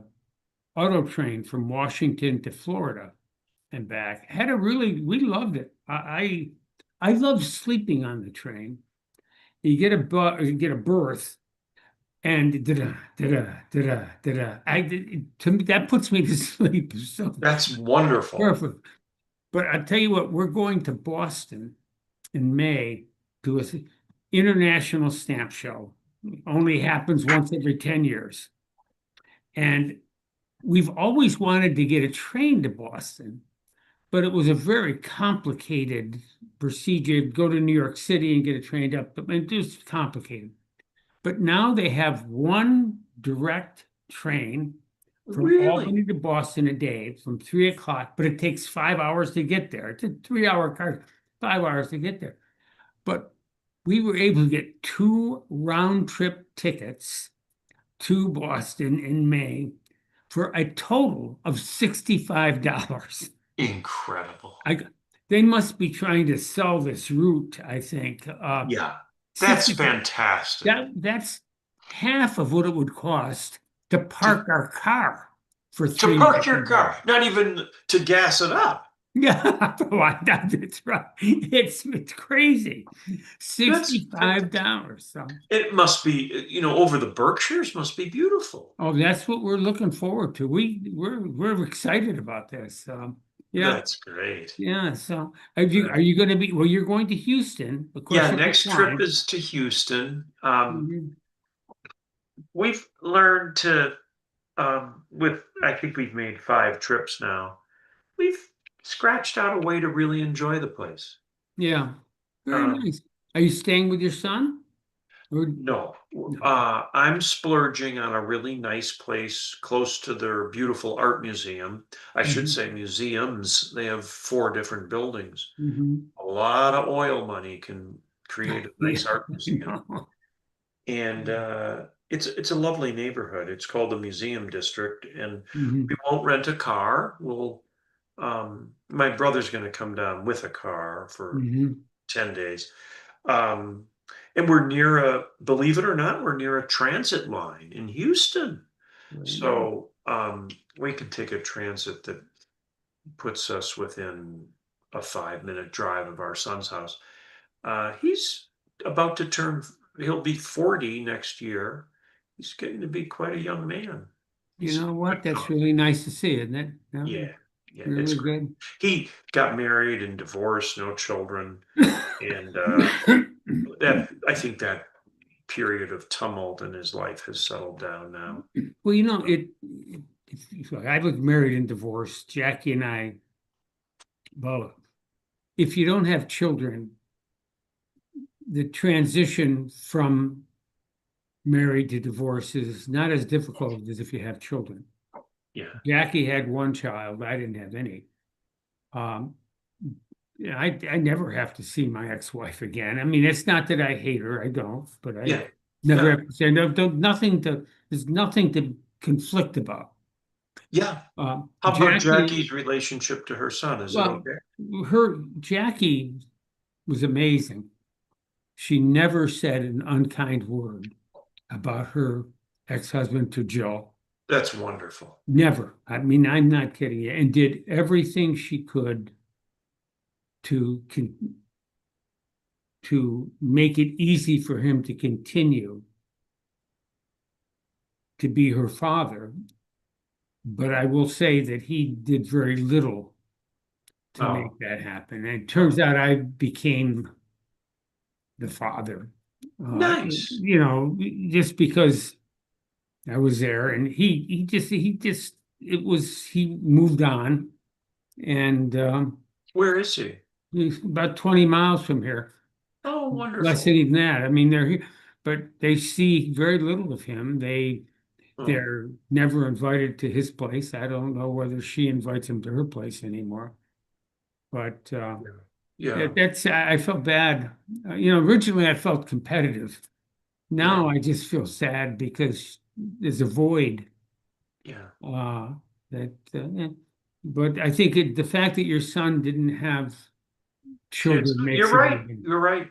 auto train from Washington to Florida and back. We loved it. I love sleeping on the train. You get a berth and da da da da. To me, that puts me to sleep. So That's wonderful. perfect. But I'll tell you what, we're going to Boston in May to an international stamp show. Only happens once every 10 years. And we've always wanted to get a train to Boston, but it was a very complicated procedure. Go to New York City and get a train up, but it was complicated. But now they have one direct train from Really? Albany to Boston a day from 3 o'clock, but it takes 5 hours to get there. It's a 3 hour car, 5 hours to get there. But we were able to get two round trip tickets to Boston in May for a total of $65. Incredible. I, they must be trying to sell this route, I think. Yeah, that's 60, fantastic. that's half of what it would cost to To park our car for to three park nights your and days. car, not even to gas it up. Yeah, that's right. It's crazy. That's fantastic. $65. So, It must be, over the Berkshires must be beautiful. oh, that's what we're looking forward to. We're excited about this. Yeah, That's great. yeah. So, are Right. you going to be? Well, you're going to Houston. Of course, Yeah, you'll be next trip flying. is to Houston. Mhm. We've learned to, I think we've made 5 trips now. We've scratched out a way to really enjoy the place. Yeah, very Um, nice. Are you staying with your son? Or no, okay. I'm splurging on a really nice place close to their beautiful art museum. I should Mhm. say museums. They have 4 different buildings. Mhm. A lot of oil money can create a Yeah, nice art museum. no. And it's a lovely neighborhood. It's called the Museum District, and we Mhm. won't rent a car. My brother's going to come down with a car for Mhm. 10 days, um, and we're near believe it or not, we're near a transit line in Houston. Very nice. So we can take a transit that puts us within a 5-minute drive of our son's house. He's about to turn, he'll be 40 next year. He's getting to be quite a young man. You He's know quite what? That's young. really nice to see, isn't it? Yeah, Yeah, yeah, it's really great. good. He got married and divorced, no children. And that, I think that period of tumult in his life has settled down now. Well, I was married and divorced. Jackie and I, well, if you don't have children, the transition from married to divorce is not as difficult as if you have children. Yeah, Jackie had one child. I didn't have any. Um, yeah, I never have to see my ex-wife again. I mean, it's not that I hate her. I don't, but I yeah, never yeah, have to say no, nothing to, there's nothing to conflict about. yeah. How about Jackie, Jackie's relationship to her son? Is it well, okay? her Jackie was amazing. She never said an unkind word about her ex-husband to Joe. That's wonderful. Never. I mean, I'm not kidding you. And did everything she could to to make it easy for him to continue to be her father. But I will say that he did very little to Oh, make that happen. And it turns oh, out I became the father, nice. just because I was there. And he moved on. And Where is he? he's about 20 miles from here. Oh, Less than wonderful. even that. I mean, they're here, but they see very little of him. Oh, They're never invited to his place. I don't know whether she invites him to her place anymore. But yeah, yeah, I felt bad. Originally I felt competitive. yeah, Now I just feel sad because there's a void. yeah. Uh, that, yeah. But I think the fact that your son didn't have Kids, children you're makes it right. even. You're right.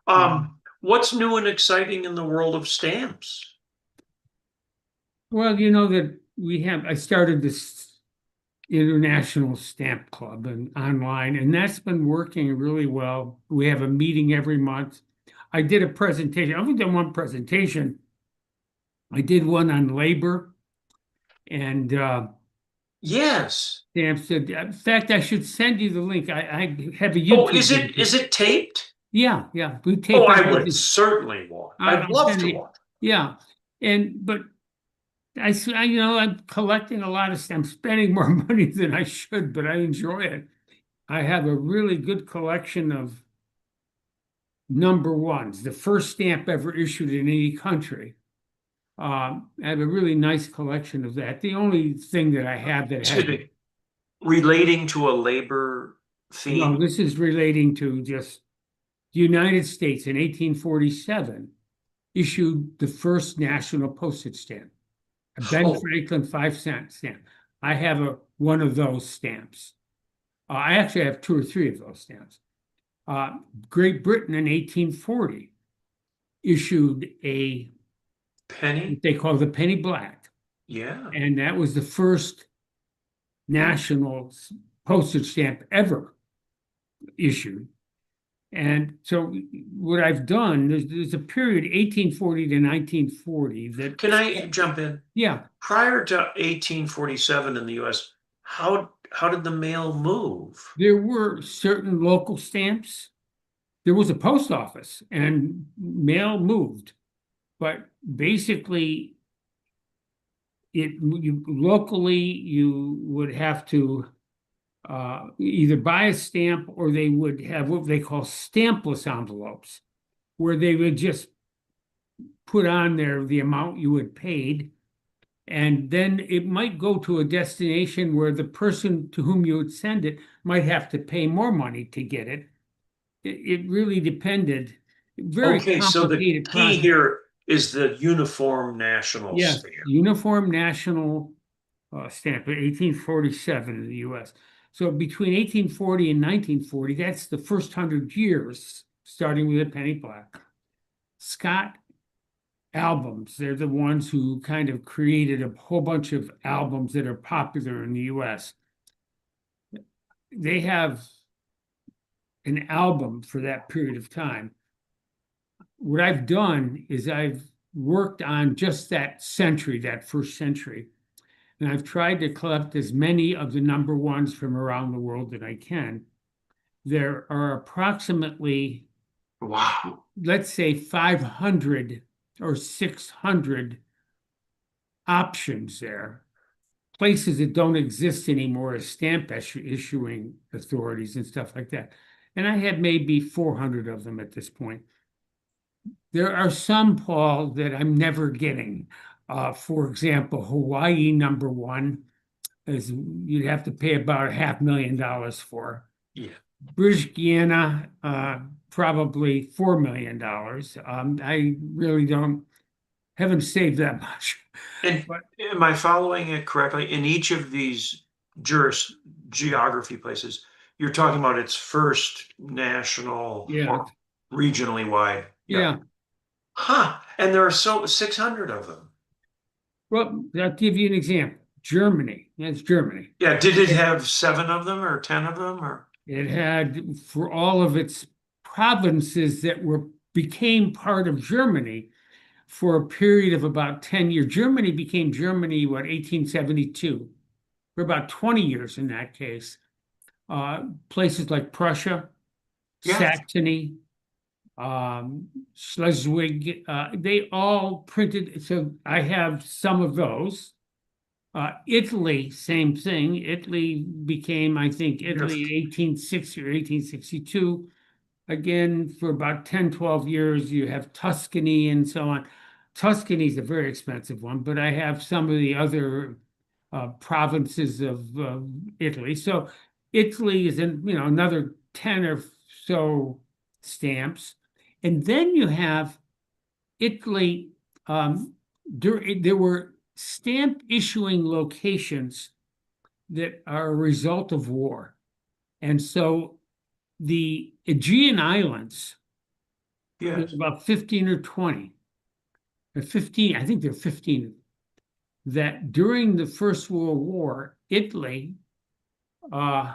Um, What's new and exciting in the world of stamps? well, you know that I started this international stamp club and online, and that's been working really well. We have a meeting every month. I did a presentation. I've only done one presentation. I did one on labor, and Yes. stamps. In fact, I should send you the link. I have a Oh, YouTube is video. it taped? Yeah, yeah. We Oh, tape I would everything. certainly watch. I'd I'll love send to you. watch. Yeah. But I'm collecting a lot of stamps, spending more money than I should, but I enjoy it. I have a really good collection of number ones, the first stamp ever issued in any country. I have a really nice collection of that. The only thing that I have that has, Excuse me. Relating to a labor no, theme. this is relating to just the United States in 1847 issued the first national postage stamp, a Ben Oh, Franklin 5-cent stamp. I have one of those stamps. I actually have two or three of those stamps. Uh, Great Britain in 1840 issued penny? what they call the penny black, Yeah. and that was the first national postage stamp ever issued. And so what I've done, there's a period 1840 to 1940 that, Can I jump in? yeah, Prior to 1847 in the US, how did the mail move? there were certain local stamps. There was a post office and mail moved, but basically locally you would have to either buy a stamp or they would have what they call stampless envelopes, where they would just put on there the amount you had paid. And then it might go to a destination where the person to whom you would send it might have to pay more money to get it. It really depended. Very Okay, so the complicated key process. here is the uniform national Yes, stamp. uniform national stamp, 1847 in the US. So between 1840 and 1940, that's the first 100 years, starting with a penny black. Scott albums, they're the ones who kind of created a whole bunch of albums that are popular in the US. They have an album for that period of time. What I've done is I've worked on just that century, that first century. And I've tried to collect as many of the number ones from around the world that I can. There are approximately, Wow. let's say, 500 or 600 options there, places that don't exist anymore as stamp issuing authorities and stuff like that. And I have maybe 400 of them at this point. There are some, Paul, that I'm never getting. For example, Hawaii number one is you'd have to pay about $500,000 for. Yeah. British Guiana, probably $4 million. I really haven't saved that much. And But am I following it correctly? In each of these juris geography places, you're talking about its first national yeah, or regionally wide. Yeah. yeah. Huh. And there are 600 of them. Well, I'll give you an example. Germany, that's Germany. Yeah. Did it have 7 of them or 10 of them or? It had, for all of its provinces that became part of Germany for a period of about 10 years. Germany became Germany, what, 1872, for about 20 years in that case. Places like Prussia, Yeah. Saxony, Schleswig, they all printed. So I have some of those. Italy, same thing. Italy became, I think, Italy in 1860 or 1862. Again, for about 10, 12 years, you have Tuscany and so on. Tuscany is a very expensive one, but I have some of the other provinces of Italy. So Italy is in, another 10 or so stamps. And then you have Italy. There were stamp issuing locations that are a result of war. And so the Aegean Islands, there's Yes. about 15 or 20, or 15, I think there are 15, that during the First World War, Italy, uh,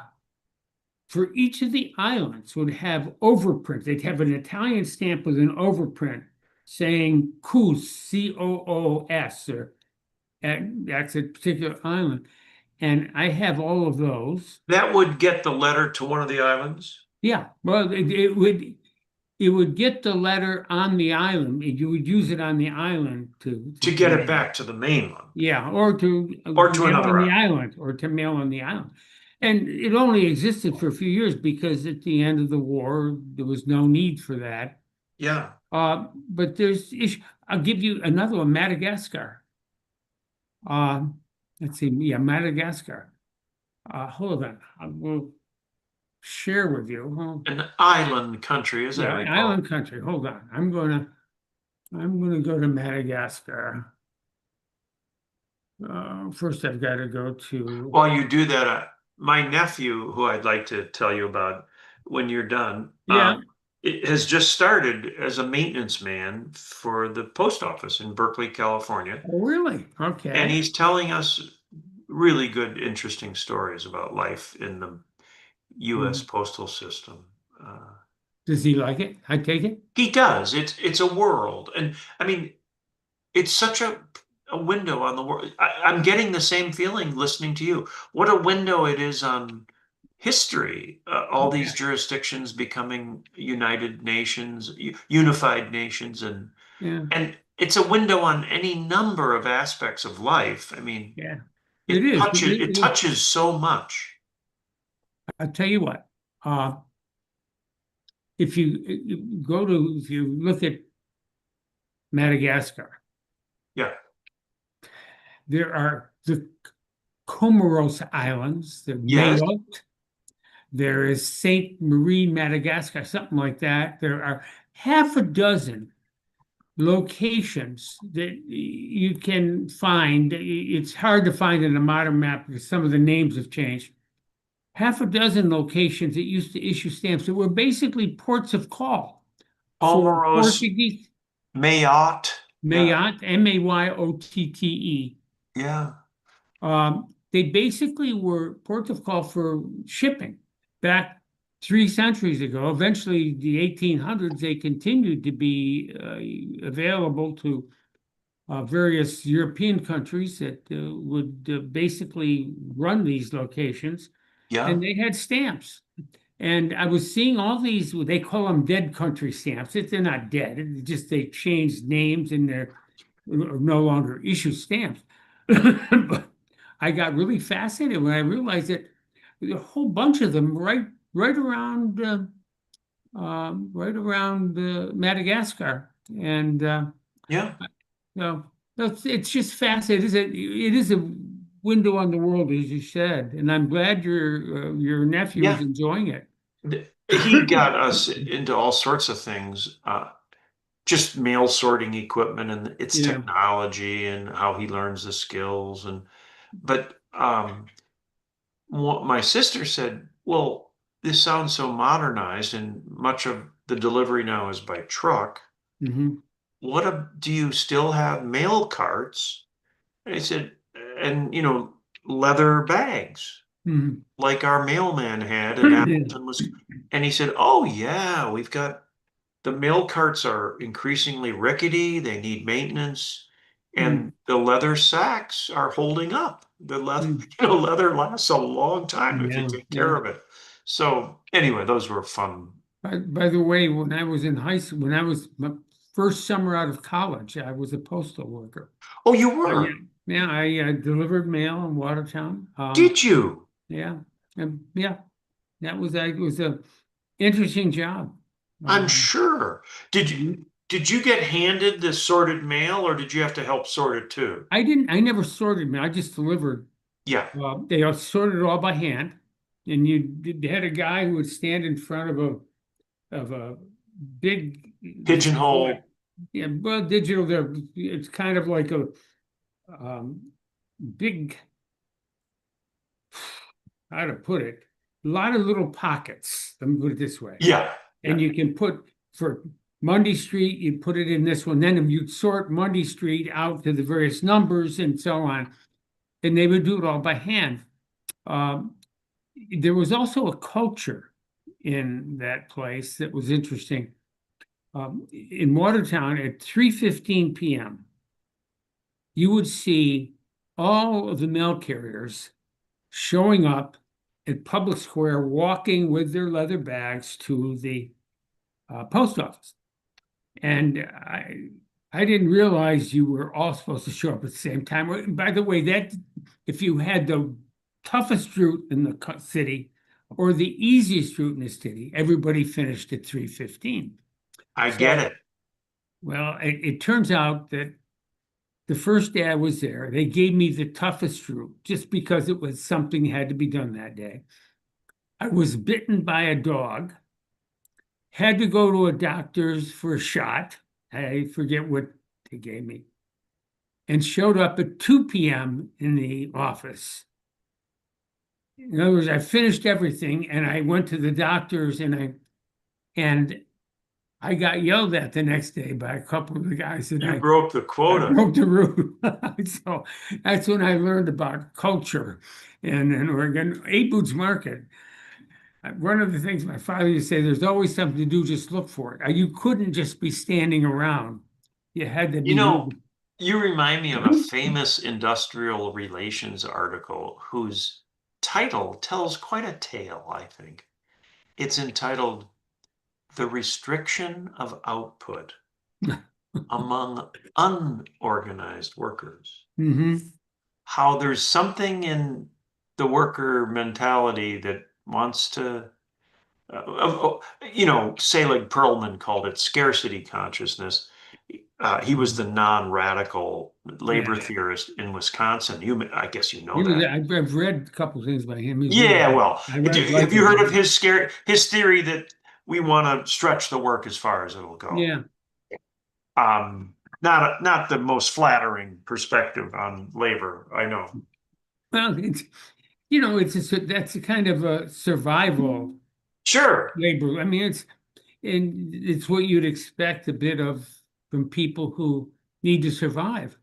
for each of the islands would have overprint. They'd have an Italian stamp with an overprint saying Coos, Coos, or that's a particular island. and I have all of those. That would get the letter to one of the islands Yeah, well, it would get the letter on the island. You would use it on the island to to get send it it. back to the mainland Yeah, or to or to mail another on the island. island, or to mail on the island. And it only existed for a few years because at the end of the war, there was no need for that. Yeah. But there's issue. I'll give you another one, Madagascar. Um, let's see, yeah, Madagascar. Hold on, I will share with you. An island country, as I Yeah, recall. island country. Hold on, I'm gonna go to Madagascar. First, I've got to go to. While you do that, my nephew, who I'd like to tell you about when you're done, Yeah. it has just started as a maintenance man for the post office in Berkeley, California. Oh, really? And Okay. he's telling us really good, interesting stories about life in the U.S. Mhm. postal system. Uh, Does he like it? I take it. he does. It's a world, and I mean, it's such a window on the world. I'm getting the same feeling listening to you. What a window it is on history. All these Yeah. jurisdictions becoming United Nations, unified nations, Yeah. and it's a window on any number of aspects of life. I mean, Yeah. It it is. touches it touches so much. I'll tell you what. Uh, if you look at Madagascar, Yeah. there are the Comoros Islands, the Yes. Mayotte. There is Saint Marie, Madagascar, something like that. There are half a dozen locations that you can find. It's hard to find in a modern map because some of the names have changed. Half a dozen locations that used to issue stamps that were basically ports of call for Comoros, Portuguese. Mayotte. Yeah. Mayotte, Mayotte. Yeah. They basically were ports of call for shipping back 3 centuries ago. Eventually, the 1800s, they continued to be available to various European countries that would basically run these locations, Yeah. and they had stamps. And I was seeing all these, they call them dead country stamps. They're not dead. It's just they changed names and they're no longer issue stamps. But I got really fascinated when I realized that a whole bunch of them right around Madagascar. And Yeah. no, it's just fascinating. It is a window on the world, as you said, and I'm glad your nephew is Yeah. enjoying it. He got us into all sorts of things, just mail sorting equipment and its Yeah. technology and how he learns the skills. But what my sister said, well, this sounds so modernized and much of the delivery now is by truck. Hmm. Do you still have mail carts? And I said, and leather bags Hmm. like our mailman had in Appleton, Wisconsin. And he said, oh yeah, we've got the mail carts are increasingly rickety, they need maintenance, and the leather sacks are holding up. The leather, leather lasts a long time if you Yeah, take yeah. care of it. So anyway, those were fun. By the way, when I was in high school, when I was my first summer out of college, I was a postal worker. Oh, you Yeah, were? yeah, I delivered mail in Watertown. Did you? Yeah, yeah, that was a interesting job. I'm Um, sure. Did you get handed the sorted mail or did you have to help sort it too? I never sorted mail. I just delivered. Yeah. They all sorted it all by hand, and they had a guy who would stand in front of a big display. Pigeonhole. Yeah, well, digital there, it's kind of like a big, how to put it, a lot of little pockets. Let me put it this way. Yeah. And Yeah. you can put for Monday Street, you put it in this one. Then you'd sort Monday Street out to the various numbers and so on. And they would do it all by hand. Um, there was also a culture in that place that was interesting. In Watertown at 3:15 p.m., you would see all of the mail carriers showing up at Public Square, walking with their leather bags to the post office. And I didn't realize you were all supposed to show up at the same time. By the way, that if you had the toughest route in the city or the easiest route in the city, everybody finished at 3:15. I get So, it. well, it turns out that the first day I was there, they gave me the toughest route just because it was something had to be done that day. I was bitten by a dog, had to go to a doctor's for a shot. I forget what they gave me, and showed up at 2 p.m. in the office. In other words, I finished everything and I went to the doctor's and I got yelled at the next day by a couple of the guys that You I broke the I quota. broke the rule. So that's when I learned about culture in Oregon. Aboud's Market. One of the things my father used to say, there's always something to do, just look for it. You couldn't just be standing around. You had to You be know, moving. you remind me of a famous industrial relations article whose title tells quite a tale, I think. It's entitled The Restriction of Output Among Unorganized Workers. Hmm. How there's something in the worker mentality that wants to, Selig Perlman called it scarcity consciousness. He was the non-radical labor Yeah. theorist in Wisconsin. I guess you know He was, that. I've read a couple of things by him. He's really Yeah, good. well, I've have liked you him. heard of his theory that we want to stretch the work as far as it'll go? Yeah. Not the most flattering perspective on labor, I know. Well, that's a kind of a survival Sure. labor. I mean, it's what you'd expect a bit of from people who need to survive.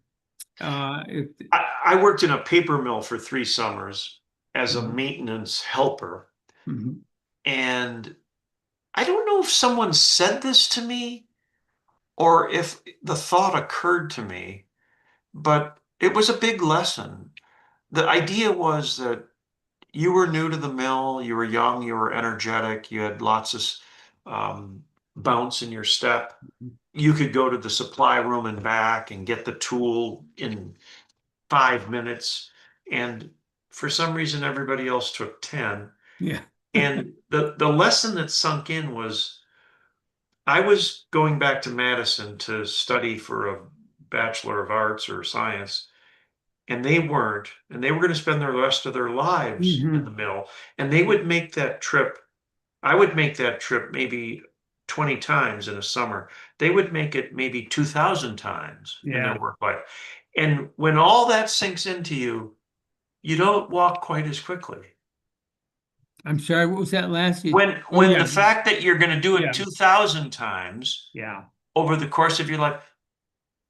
It, I worked in a paper mill for 3 summers as a Mhm. maintenance helper. Mhm. And I don't know if someone said this to me or if the thought occurred to me, but it was a big lesson. The idea was that you were new to the mill, you were young, you were energetic, you had lots of bounce in your step. You could go to the supply room and back and get the tool in 5 minutes. And for some reason, everybody else took 10. Yeah. And the lesson that sunk in was I was going back to Madison to study for a Bachelor of Arts or Science, and they weren't, and they were going to spend the rest of their lives in the Hmm. mill. And they would make that trip. I would make that trip maybe 20 times in a summer. They would make it maybe 2,000 times in Yeah. their work life. And when all that sinks into you, you don't walk quite as quickly. I'm sorry, what was that last? Oh When yeah. the fact that you're going to do it Yeah. 2,000 times Yeah. over the course of your life,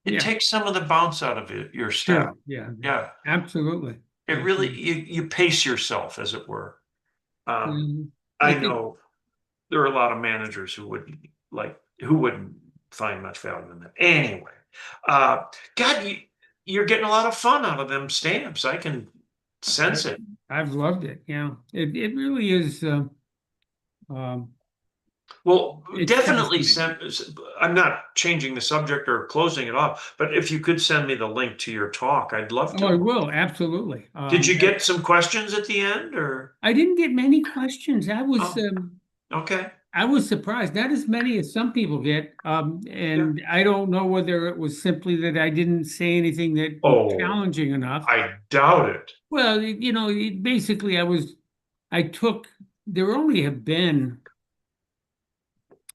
it Yeah. takes some of the bounce out of your step. Sure. Yeah. Yeah, Absolutely. it really Absolutely. you pace yourself, as it were. Um, I I think know there are a lot of managers who wouldn't find much value in that. Anyway, uh, God, you're getting a lot of fun out of them stamps. I can I, sense it. I've loved it. Yeah. It really is. Um, Well, it's definitely fascinating. send. I'm not changing the subject or closing it off, but if you could send me the link to your talk, I'd love Oh, I to. will. Absolutely. Did you get some questions at the end, or? I didn't get many questions. Oh, okay. I was surprised, not as many as some people get. Yeah. And I don't know whether it was simply that I didn't say anything that was Oh, challenging enough. I doubt it. Well, basically I took, there only have been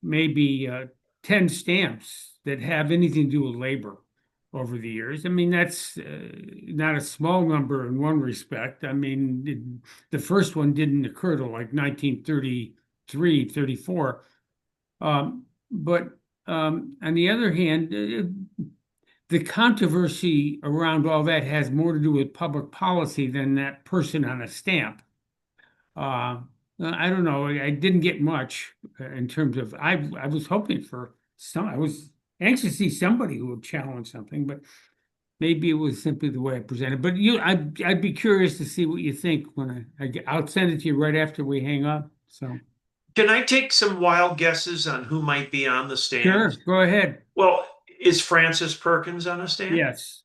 maybe 10 stamps that have anything to do with labor over the years. I mean, that's not a small number in one respect. I mean, the first one didn't occur till like 1933, 34. But on the other hand, the controversy around all that has more to do with public policy than that person on a stamp. Uh, I don't know. I didn't get much in terms of I was hoping for some. I was anxious to see somebody who would challenge something, but maybe it was simply the way I presented, but I'd be curious to see what you think when I'll send it to you right after we hang up. So Can I take some wild guesses on who might be on the sure, stand? go ahead. Well, is Francis Perkins on a stand? Yes.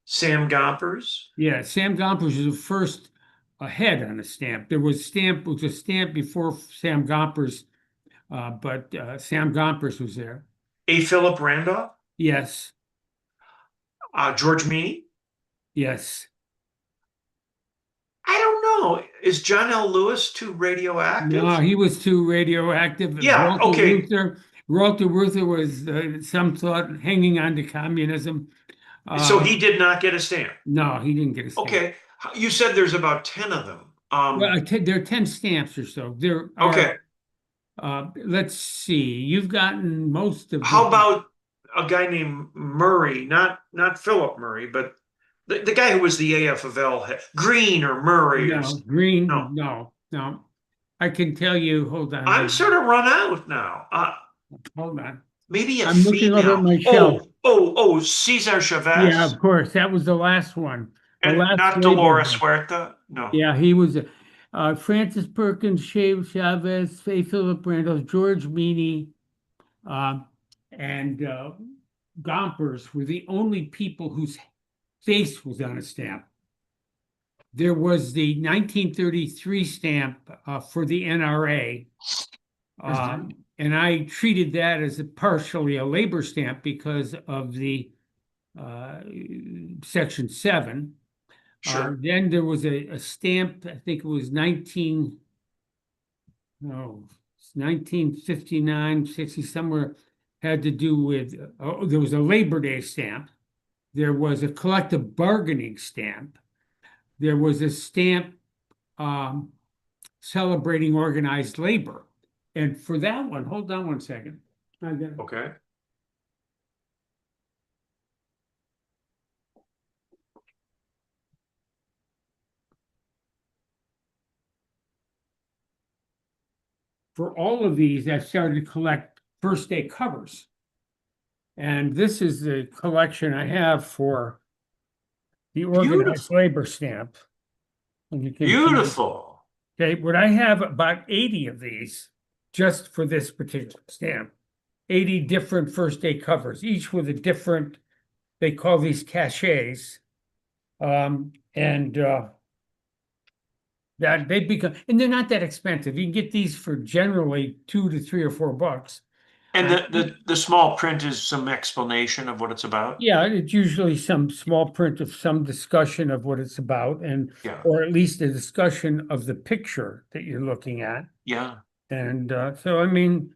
Sam Gompers? Yeah, Sam Gompers was the first ahead on the stamp. There was a stamp before Sam Gompers, but Sam Gompers was there. A. Philip Randolph? Yes, George Meany? yes. I don't know. Is John L. Lewis too No, radioactive? he was too radioactive. Yeah, okay. Walter Reuther was some thought hanging on to communism. So Uh, he did not get a stamp. no, he didn't get a stamp. Okay. You said there's about 10 of them. Well, there are 10 stamps or so. There are, Okay. let's see, you've gotten most of How the, about a guy named Murray, not Philip Murray, but the guy who was the AFL head, Green or Murray or no, Green, no. no, no. I can tell you, hold on, I'm sort of run out now. hold on. Maybe a I'm looking over at female. my shelf. Oh, Cesar Yeah, Chavez of course, that was the last one, the and last not labor. Dolores Huerta. No. Yeah, he was Francis Perkins, Chavez, Faye Philip Randolph, George Meany, uh, and Gompers were the only people whose face was on a stamp. There was the 1933 stamp for the NRA, Mhm. and I treated that as partially a labor stamp because of the uh, Section 7. Sure. Then there was a stamp, I think it was 19, no, it's 1959, 60, somewhere had to do with, oh, there was a Labor Day stamp. There was a collective bargaining stamp. There was a stamp um, celebrating organized labor. And for that one, hold on one second. I got Okay. For all of these, I started to collect first day covers. And this is the collection I have for the organized Beautiful. labor stamp. And you can see, Beautiful. okay, what I have about 80 of these just for this particular stamp. 80 different first day covers, each with a different, they call these cachets. And that they become, and they're not that expensive. You can get these for generally $2 to $3 or $4. And Uh, the small print is some explanation of what it's about. yeah, it's usually some small print of some discussion of what it's about, and Yeah. or at least a discussion of the picture that you're looking at. Yeah. And so, I mean,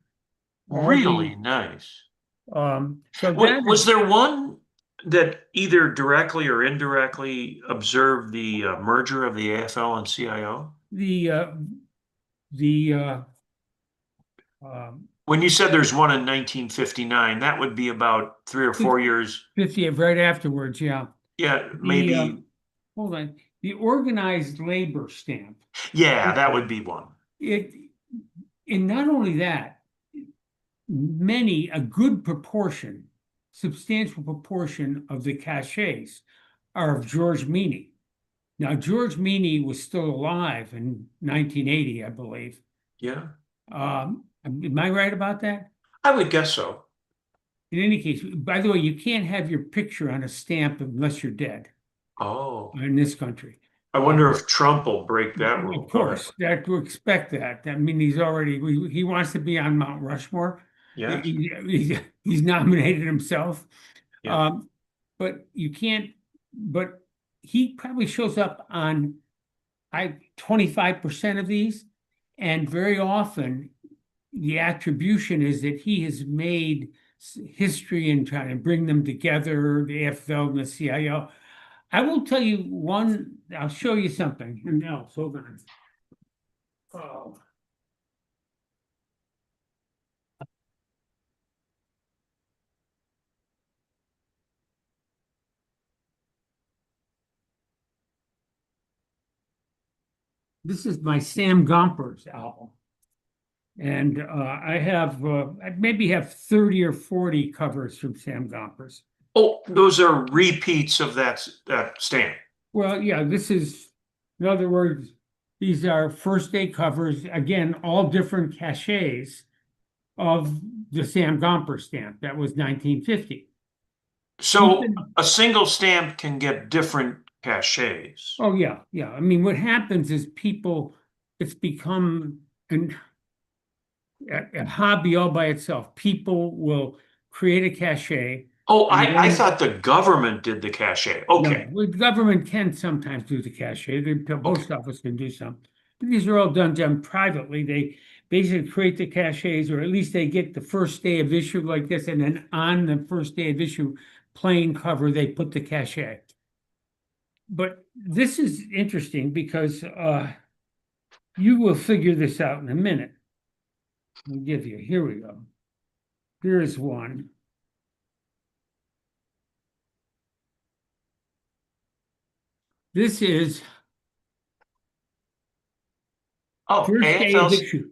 all the Really nice. so that Was is there one that either directly or indirectly observed the merger of the AFL and CIO? the um, When you said there's one in 1959, that would be about 3 or 4 years. 50 right afterwards. Yeah, Yeah, the maybe. hold on, the organized labor stamp. Yeah, that would be one. It and not only that, a good proportion, substantial proportion of the cachets are of George Meany. Now, George Meany was still alive in 1980, I believe. Yeah, Am I right about that? I would guess so. In any case, by the way, you can't have your picture on a stamp unless you're dead Oh, in this country. I wonder if Trump will break that Of rule. Go ahead. course, that to expect that. I mean, he wants to be on Mount Rushmore. Yes. He's nominated himself. Yeah. Um, but you can't, but he probably shows up on 25% of these. And very often the attribution is that he has made history and trying to bring them together, the AFL and the CIO. I will tell you one, I'll show you something. No, hold on. Oh. This is my Sam Gompers album. And I maybe have 30 or 40 covers from Sam Gompers. Oh, those are repeats of that stamp. Well, yeah, this is, in other words, these are first day covers, again, all different cachets of the Sam Gomper stamp. That was 1950. So Even, a single stamp can get different cachets. oh yeah, yeah. I mean, what happens is people, it's become an, a hobby all by itself. People will create a cachet Oh, and I then, thought the government did the cachet. no, Okay, the government can sometimes do the cachet. The okay. post office can do some. But these are all done privately. They basically create the cachets, or at least they get the first day of issue like this, and then on the first day of issue, plain cover, they put the cachet. But this is interesting because you will figure this out in a minute. I'll give you, here we go. Here's one. This is Oh, first day of AFL issue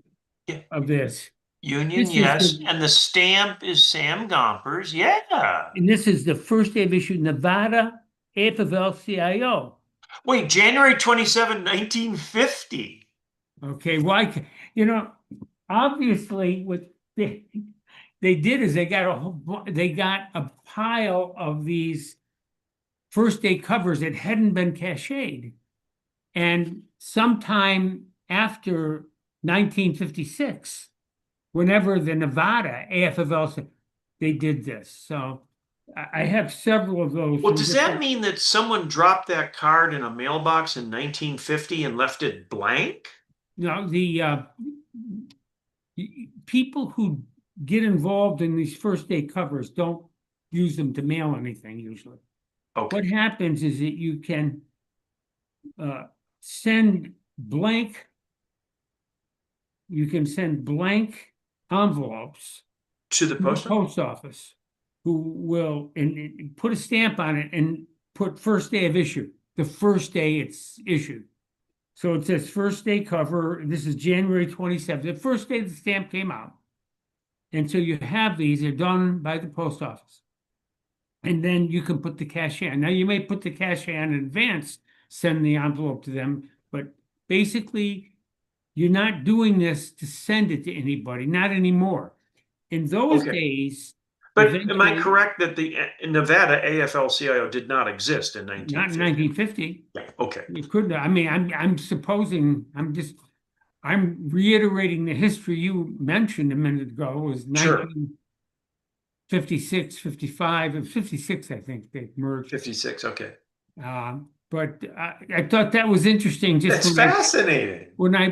yeah, of this. Union, This is yes. the And the stamp is Sam Gompers. Yeah. And this is the first day of issue Nevada AFL-CIO. Wait, January 27, 1950. Okay, you know, obviously what they did is they got a pile of these first day covers that hadn't been cached. And sometime after 1956, whenever the Nevada AFL, they did this. So I have several of those Well, from does that different. mean that someone dropped that card in a mailbox in 1950 and left it blank? The people who get involved in these first day covers don't use them to mail anything usually. What Okay. happens is that you can uh, send blank, you can send blank envelopes To the to the post office? post office who will and put a stamp on it and put first day of issue, the first day it's issued. So it says first day cover. This is January 27th, the first day the stamp came out. And so you have these, they're done by the post office. And then you can put the cachet on. Now you may put the cachet on in advance, send the envelope to them, but basically you're not doing this to send it to anybody, not anymore. In those Okay. days, But am I eventually, correct that the Nevada AFL-CIO did not exist in not in 1950? 1950, Yeah. Okay. it could, I mean, I'm supposing, I'm reiterating the history you mentioned a minute ago was Sure. 1956, 55, and 56, I think they merged. 56. Okay. But I thought that was interesting just That's fascinating. when I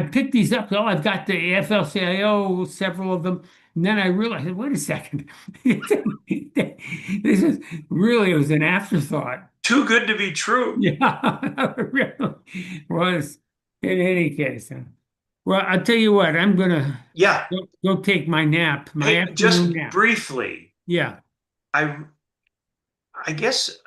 picked these up. Oh, I've got the AFL-CIO, several of them, and then I realized, wait a second, this is really, it was an afterthought. Too good to be true. Yeah, it really was. In any case, well, I'll tell you what, I'm gonna Yeah. go take my nap, my Hey, afternoon just nap. briefly, Yeah, I I guess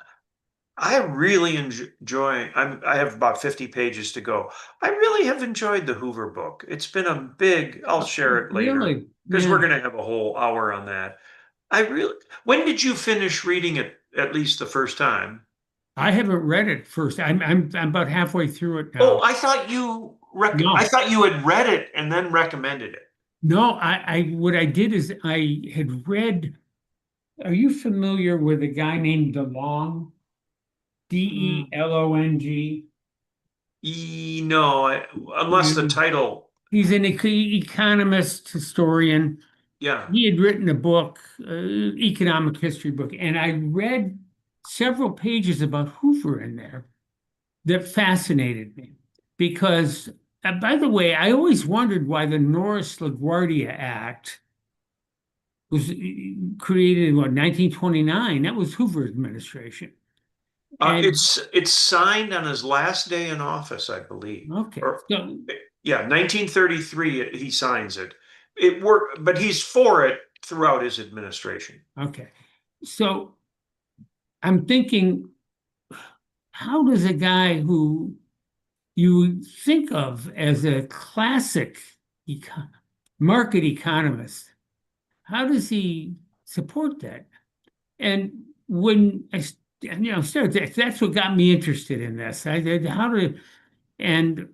I really enjoy. I have about 50 pages to go. I really have enjoyed the Hoover book. It's been a big. I'll share it later really, because yeah. we're going to have a whole hour on that. I really. When did you finish reading it? At least the first time. I haven't read it first. I'm about halfway through it Oh, now. I thought you I No, thought you had read it and then recommended it. no. I what I did is I had read. Are you familiar with a guy named DeLong? Mm, DeLong. no, unless the title. He's an economist historian. Yeah. He had written a book, economic history book, and I read several pages about Hoover in there that fascinated me because, by the way, I always wondered why the Norris LaGuardia Act was created in what 1929. That was Hoover administration. And It's signed on his last day in office, I believe. okay, Or so yeah, 1933 he signs it. It worked, but he's for it throughout his administration. okay, so I'm thinking, how does a guy who you think of as a classic eco market economist, how does he support that? And when started, that's what got me interested in this. I did how to, and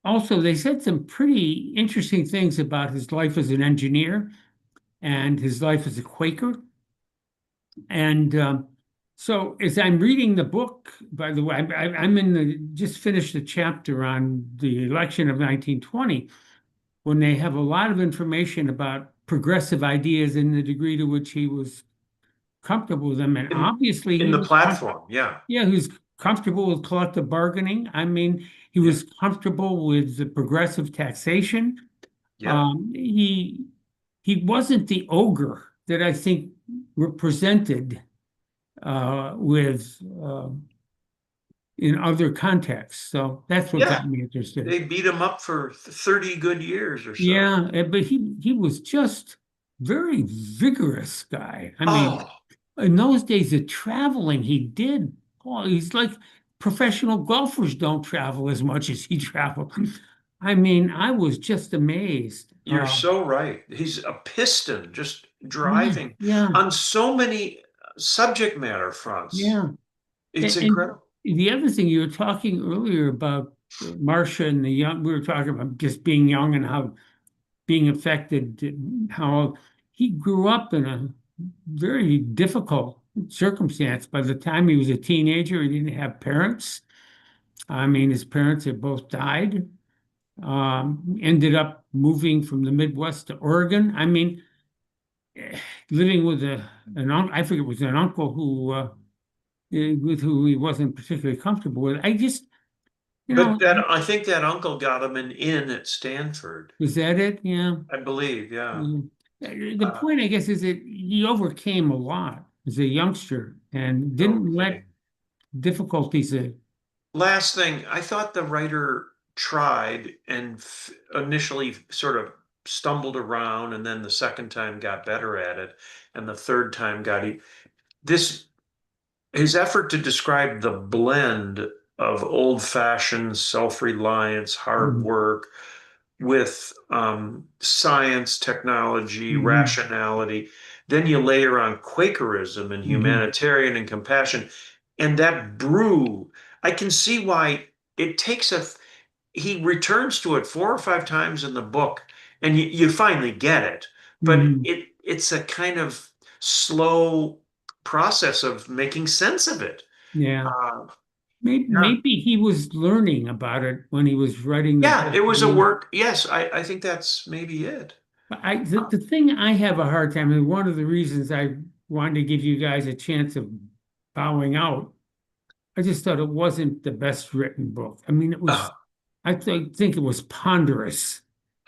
also they said some pretty interesting things about his life as an engineer and his life as a Quaker. And so as I'm reading the book, by the way, I'm in the just finished the chapter on the election of 1920, when they have a lot of information about progressive ideas and the degree to which he was comfortable with them. And in obviously in the platform. Yeah, yeah, he was comfortable with collective bargaining. I mean, he yeah, was comfortable with the progressive taxation. yeah, He wasn't the ogre that I think represented with in other contexts. So that's what yeah. got me interested. They beat him up for 30 good years or so. Yeah, but he was just very vigorous guy. I mean, Oh, in those days, the traveling he did, oh, he's like professional golfers don't travel as much as he traveled. I mean, I was just amazed. you're so right. He's a piston, just Yeah, driving yeah, on so many subject matter fronts. yeah. It's And incredible. the other thing you were talking earlier about Marcia and the young, we were talking about just being young and how being affected, how he grew up in a very difficult circumstance. By the time he was a teenager, he didn't have parents. I mean, his parents had both died. Ended up moving from the Midwest to Oregon. I mean, living with an uncle, I forget it was an uncle who with who he wasn't particularly comfortable with. I just, you But know, that I think that uncle got him an inn at Stanford, was that it? Yeah. I believe. Yeah. Yeah. The Uh, point, I guess, is that he overcame a lot as a youngster and no didn't let kidding. difficulties. Last thing, I thought the writer tried and initially sort of stumbled around, and then the second time got better at it, and the third time got this his effort to describe the blend of old-fashioned self-reliance, hard Mhm. work with science, technology, Mhm. rationality. Then you layer on Quakerism and Mhm. humanitarian and compassion, and that brew. I can see why it takes a. He returns to it 4 or 5 times in the book, and you finally get it. But Mhm. it's a kind of slow process of making sense of it. Yeah. Uh, yeah. Maybe he was learning about it when he was writing the Yeah, book. it I was a mean, work. Yes, I think that's maybe it. the thing I have a hard time, and one of the reasons I wanted to give you guys a chance of bowing out, I just thought it wasn't the best written book. I mean, Uh, think it was ponderous.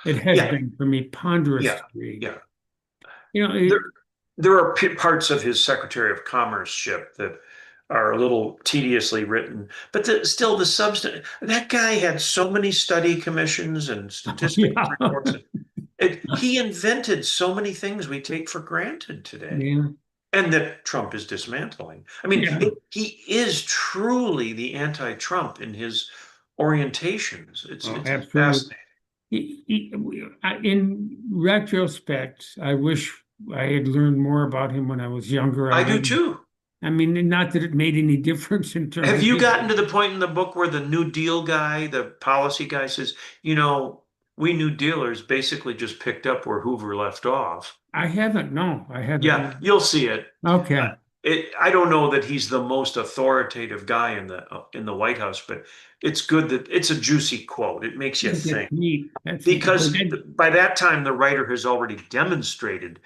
It has yeah, been for me ponderous yeah, to read. yeah. You know, There, there are parts of his Secretary of Commerce ship that are a little tediously written, but still the substance. That guy had so many study commissions and statistical yeah, reports. He invented so many things we take for granted today, yeah, and that Trump is dismantling. I mean, yeah. he is truly the anti-Trump in his orientations. Oh, It's absolutely. fascinating. In retrospect, I wish I had learned more about him when I was younger. I do too. I mean, not that it made any difference in terms Have of you his. gotten to the point in the book where the New Deal guy, the policy guy says, we New Dealers basically just picked up where Hoover left off? I haven't. No, I Yeah, haven't. you'll see it. Uh, Okay. I don't know that he's the most authoritative guy in the White House, but it's good that it's a juicy quote. It makes you That's think neat. That's neat. But because by that time the writer has already demonstrated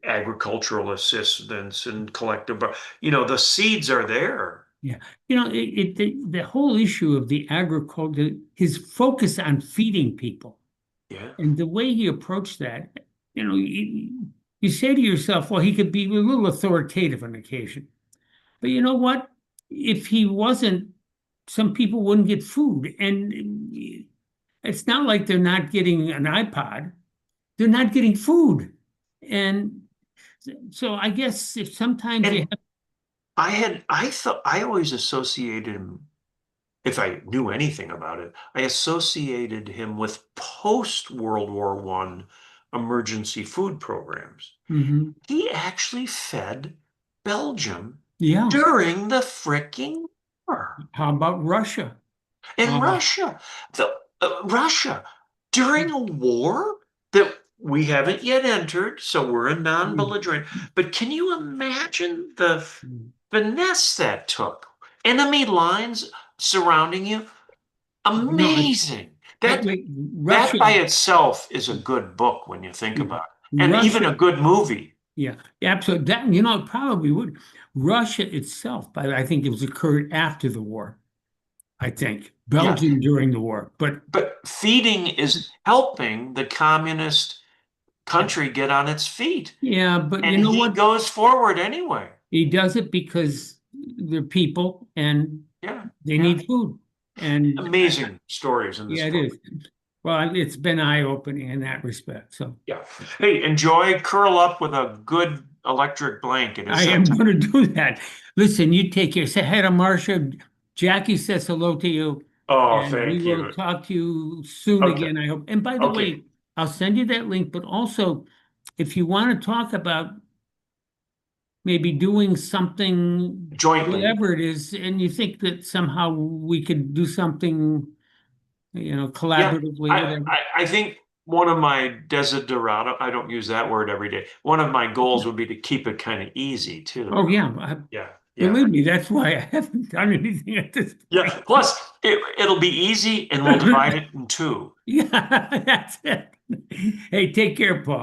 agricultural assistance and collective, the seeds are there. yeah, the whole issue of the agriculture, his focus on feeding people, Yeah. and the way he approached that, you say to yourself, well, he could be a little authoritative on occasion. But you know what? If he wasn't, some people wouldn't get food. And it's not like they're not getting an iPod, they're not getting food. And so I guess if sometimes you And have, I always associated him, if I knew anything about it, I associated him with post World War I emergency food programs. Mhm. He actually fed Belgium Yeah. during the fricking war. How about Russia? In Uh, Russia, Russia during a war that we haven't yet entered, so we're a non-belligerent. But can you imagine the finesse that took? Enemy lines surrounding you. no, Amazing. wait, That Russia, by itself is a good book when you think about it, and even Russia, a good movie. yeah, absolutely. That, it probably would. Russia itself, but I think it was occurred after the war. I think Yeah, Belgium during the war, but but feeding is helping the communist country get on its feet. yeah, but you And know he what? goes forward anyway. He does it because they're people and Yeah, they yeah. need food. And Amazing stories in this yeah, it book. is. Well, it's been eye-opening in that respect. So Yeah. Hey, enjoy, curl up with a good electric blanket. I Is that am going to do that. Listen, you take care. Say hi to Marcia. Jackie says hello to you, Oh, and we thank will you. talk to you soon Okay. again, I hope. And by the Okay. way, I'll send you that link, but also if you want to talk about maybe doing something, Jointly. whatever it is, and you think that somehow we could do something, Yeah. collaboratively, I, whatever. I think one of my desiderata, I don't use that word every day. One of my goals would be to keep it kind of easy too. Oh, yeah. Yeah. Yeah. Believe me, that's why I haven't done anything at this point. Yeah. Plus, it'll be easy and we'll divide it in two. Yeah, that's it. Hey, take care, Paul.